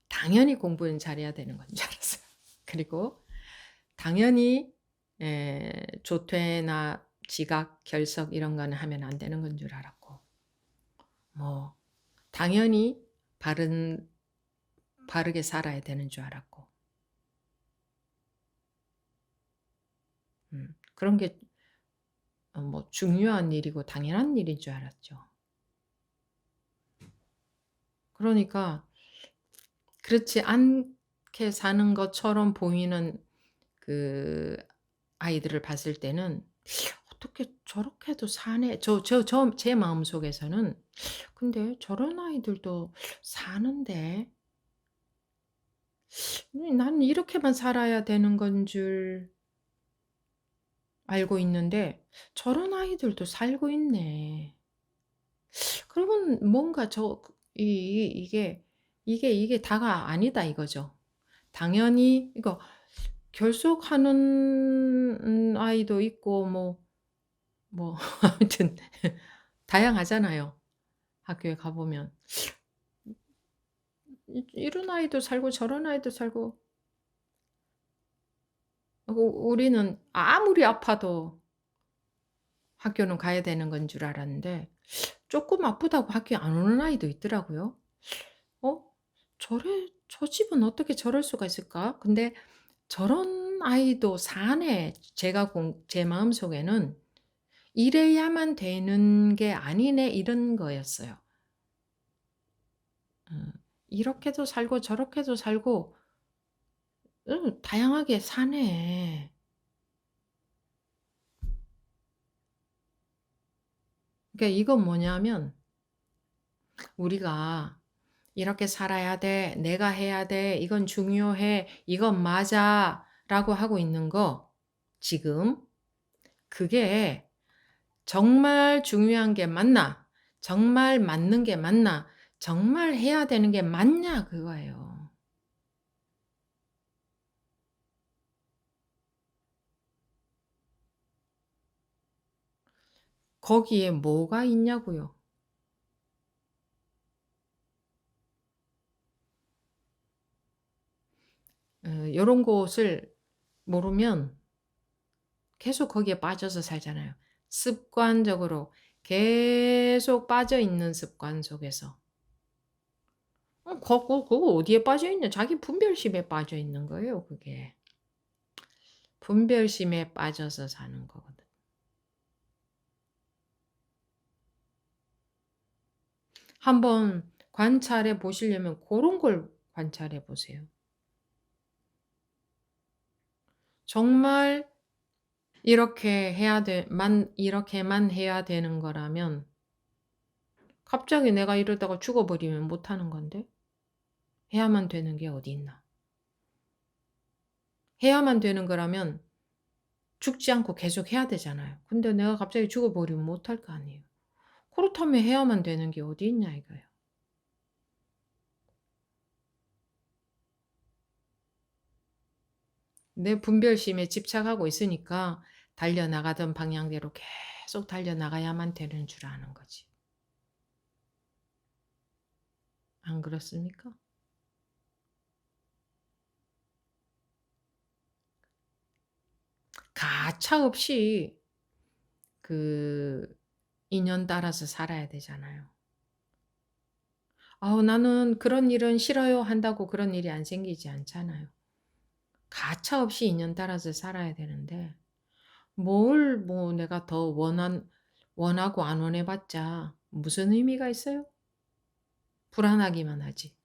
당연히 공부는 잘해야 되는 건 줄 알았어요. 그리고 당연히 조퇴나 지각, 결석 이런 거는 하면 안 되는 건 줄 알았고 당연히 바르게 살아야 되는 줄 알았고 그런 게 중요한 일이고 당연한 일인 줄 알았죠. 그러니까 그렇지 않게 사는 것처럼 보이는 그 아이들을 봤을 때는 '어떻게 저렇게도 사네.' 제 마음속에서는 '근데 저런 아이들도 사는데 나는 이렇게만 살아야 되는 건 줄 알고 있는데 저런 아이들도 살고 있네.' 그러면 뭔가 이게 다가 아니다 이거죠. 당연히 이거 결석하는 아이도 있고 아무튼 다양하잖아요, 학교에 가 보면. 이런 아이도 살고 저런 아이도 살고 우리는 아무리 아파도 학교는 가야 되는 건 줄 알았는데 쪼끔 아프다고 학교에 안 오는 아이도 있더라고요. '어 저 집은 어떻게 저럴 수가 있을까?' 근데 '저런 아이도 사네.' 제 마음속에는 '이래야만 되는 게 아니네.' 이런 거였어요. 어 이렇게도 살고 저렇게도 살고 다양하게 사네. 그러니까 이건 뭐냐면 우리가 '이렇게 살아야 돼. 내가 해야 돼. 이건 중요해. 이건 맞아.'라고 하고 있는 거 지금 그게 정말 중요한 게 맞나? 정말 맞는 게 맞나? 정말 해야 되는 게 맞냐 그거예요. 거기에 뭐가 있냐고요. 요런 곳을 모르면 계속 거기에 빠져서 살잖아요. 습관적으로 계속 빠져 있는 습관 속에서. 그거 어디에 빠져 있냐? 자기 분별심에 빠져 있는 거예요, 그게. 분별심에 빠져서 사는 거거든. 한번 관찰해 보시려면 고런 걸 관찰해 보세요. 정말 이렇게만 해야 되는 거라면 갑자기 내가 이러다가 죽어 버리면 못 하는 건데 해야만 되는 게 어디 있나. 해야만 되는 거라면 죽지 않고 계속 해야 되잖아요. 근데 내가 갑자기 죽어 버리면 못 할 거 아니에요. 그렇다면 해야만 되는 게 어디 있냐 이거예요. 내 분별심에 집착하고 있으니까 달려나가던 방향대로 계속 달려나가야만 되는 줄 아는 거지. 안 그렇습니까? 가차없이 그 인연 따라서 살아야 되잖아요. "아우 나는 그런 일은 싫어요." 한다고 그런 일이 안 생기지 않잖아요. 가차없이 인연 따라서 살아야 되는데 뭘 뭐 내가 더 원하고 안 원해봤자 무슨 의미가 있어요? 불안하기만 하지.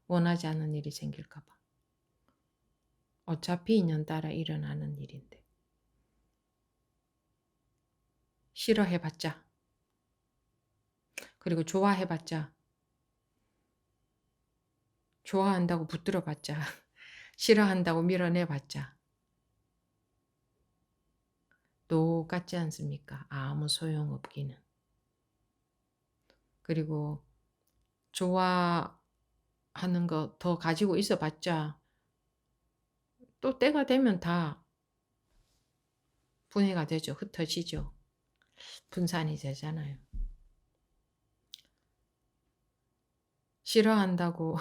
원하지 않는 일이 생길까 봐. 어차피 인연따라 일어나는 일인데. 싫어해봤자, 그리고 좋아해봤자, 좋아한다고 붙들어봤자, 싫어한다고 밀어내봤자 똑같지 않습니까? 아무 소용없기는. 그리고 좋아하는 거 더 가지고 있어봤자 또 때가 되면 다 분해가 되죠. 흩어지죠. 분산이 되잖아요. 싫어한다고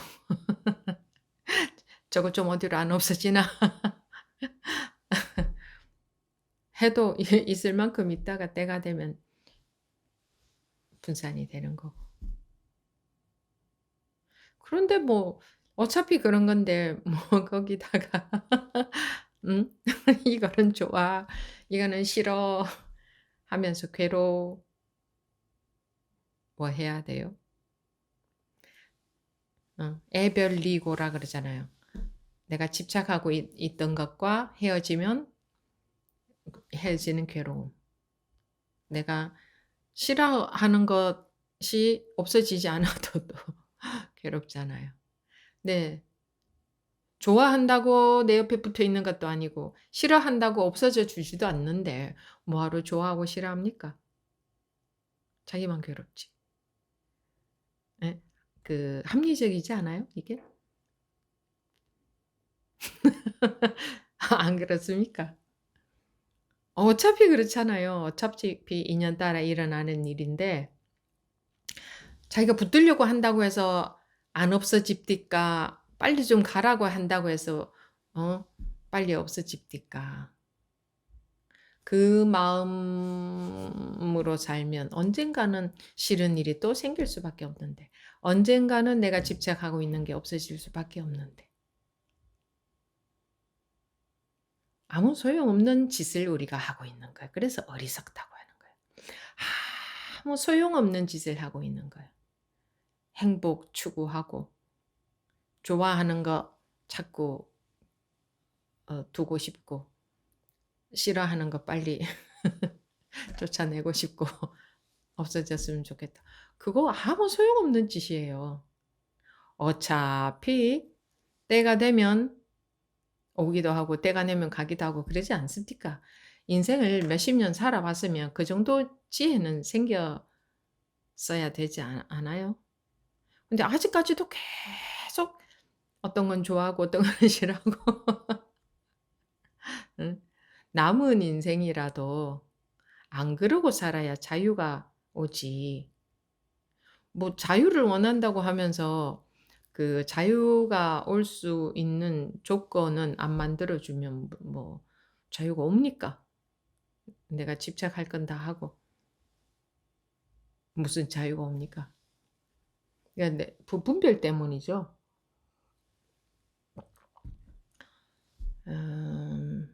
저거 좀 어디로 안 없어지나 해도 있을 만큼 있다가 때가 되면 분산이 되는 거고. 그런데 뭐 어차피 그런 건데 뭐 거기다가 음? 이거는 좋아, 이거는 싫어 하면서 괴로워 해야 돼요. 애별리고라 그러잖아요. 내가 집착하고 있던 것과 헤어지는 괴로움. 내가 싫어하는 것이 없어지지 않아도 또 괴롭잖아요. 네. 좋아한다고 내 옆에 붙어 있는 것도 아니고 싫어한다고 없어져 주지도 않는데 뭐하러 좋아하고 싫어합니까? 자기만 괴롭지. 예? 합리적이지 않아요, 이게? 안 그렇습니까? 어차피 그렇잖아요. 어차피 인연 따라 일어나는 일인데 자기가 붙들려고 한다고 해서 안 없어집디까? 빨리 좀 가라고 한다고 해서 빨리 없어집디까? 그 마음으로 살면 언젠가는 싫은 일이 또 생길 수밖에 없는데, 언젠가는 내가 집착하고 있는 게 없어질 수밖에 없는데, 아무 소용없는 짓을 우리가 하고 있는 거예요. 그래서 어리석다고 하는 거예요. 아무 소용없는 짓을 하고 있는 거예요. 행복 추구하고 좋아하는 거 자꾸 두고 싶고 싫어하는 거 빨리 쫓아내고 싶고 없어졌으면 좋겠다. 그거 아무 소용없는 짓이에요. 어차피 때가 되면 오기도 하고 때가 되면 가기도 하고 그러지 않습니까? 인생을 몇십 년 살아봤으면 그 정도 지혜는 생겼어야 되지 않아요? 근데 아직까지도 계속 어떤 건 좋아하고 어떤 건 싫어하고 응? 남은 인생이라도 안 그러고 살아야 자유가 오지. 뭐 자유를 원한다고 하면서 그 자유가 올 수 있는 조건은 안 만들어 주면 뭐 자유가 옵니까? 내가 집착할 건 다 하고 무슨 자유가 옵니까? 그러니까 분별 때문이죠. 음,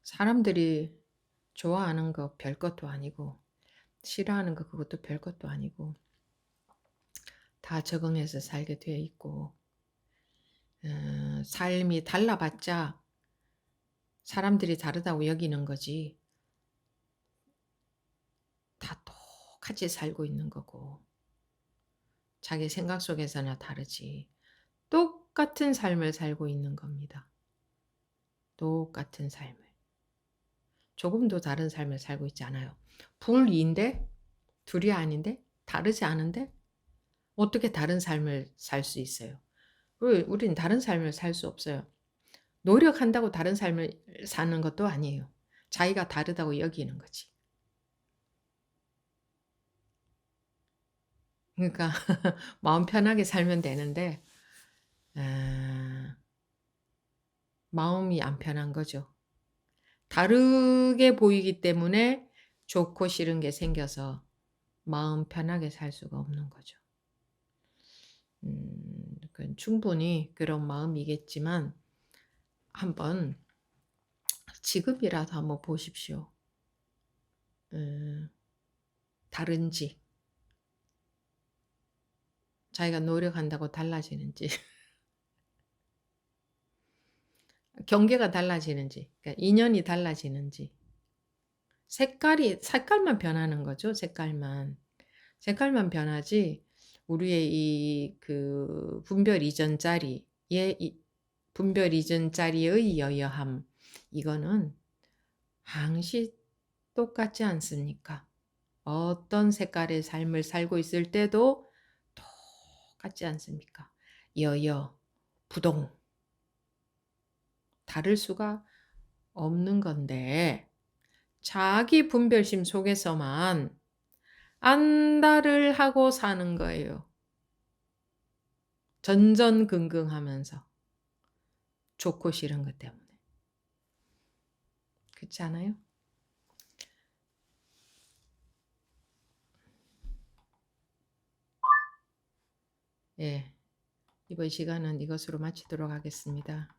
사람들이 좋아하는 거 별것도 아니고 싫어하는 거 그것도 별것도 아니고 다 적응해서 살게 돼 있고 삶이 달라봤자 사람들이 다르다고 여기는 거지 다 똑같이 살고 있는 거고 자기 생각 속에서나 다르지 똑같은 삶을 살고 있는 겁니다. 똑같은 삶을. 조금도 다른 삶을 살고 있지 않아요. 불이인데 둘이 아닌데 다르지 않은데 어떻게 다른 삶을 살 수 있어요? 우린 다른 삶을 살 수 없어요. 노력한다고 다른 삶을 사는 것도 아니에요. 자기가 다르다고 여기는 거지. 그러니까 마음 편하게 살면 되는데 마음이 안 편한 거죠. 다르게 보이기 때문에 좋고 싫은 게 생겨서 마음 편하게 살 수가 없는 거죠. 그건 충분히 그런 마음이겠지만 한번 지금이라도 한번 보십시오. 다른지, 자기가 노력한다고 달라지는지, 경계가 달라지는지, 그러니까 인연이 달라지는지, 색깔만 변하는 거죠. 색깔만 변하지 우리의 이 그 분별 이전 자리의 여여함, 이거는 항시 똑같지 않습니까? 어떤 색깔의 삶을 살고 있을 때도 똑같지 않습니까? 여여, 부동, 다를 수가 없는 건데 자기 분별심 속에서만 안달을 하고 사는 거예요. 전전긍긍하면서 좋고 싫은 것 때문에. 그렇지 않아요? 예. 이번 시간은 이것으로 마치도록 하겠습니다.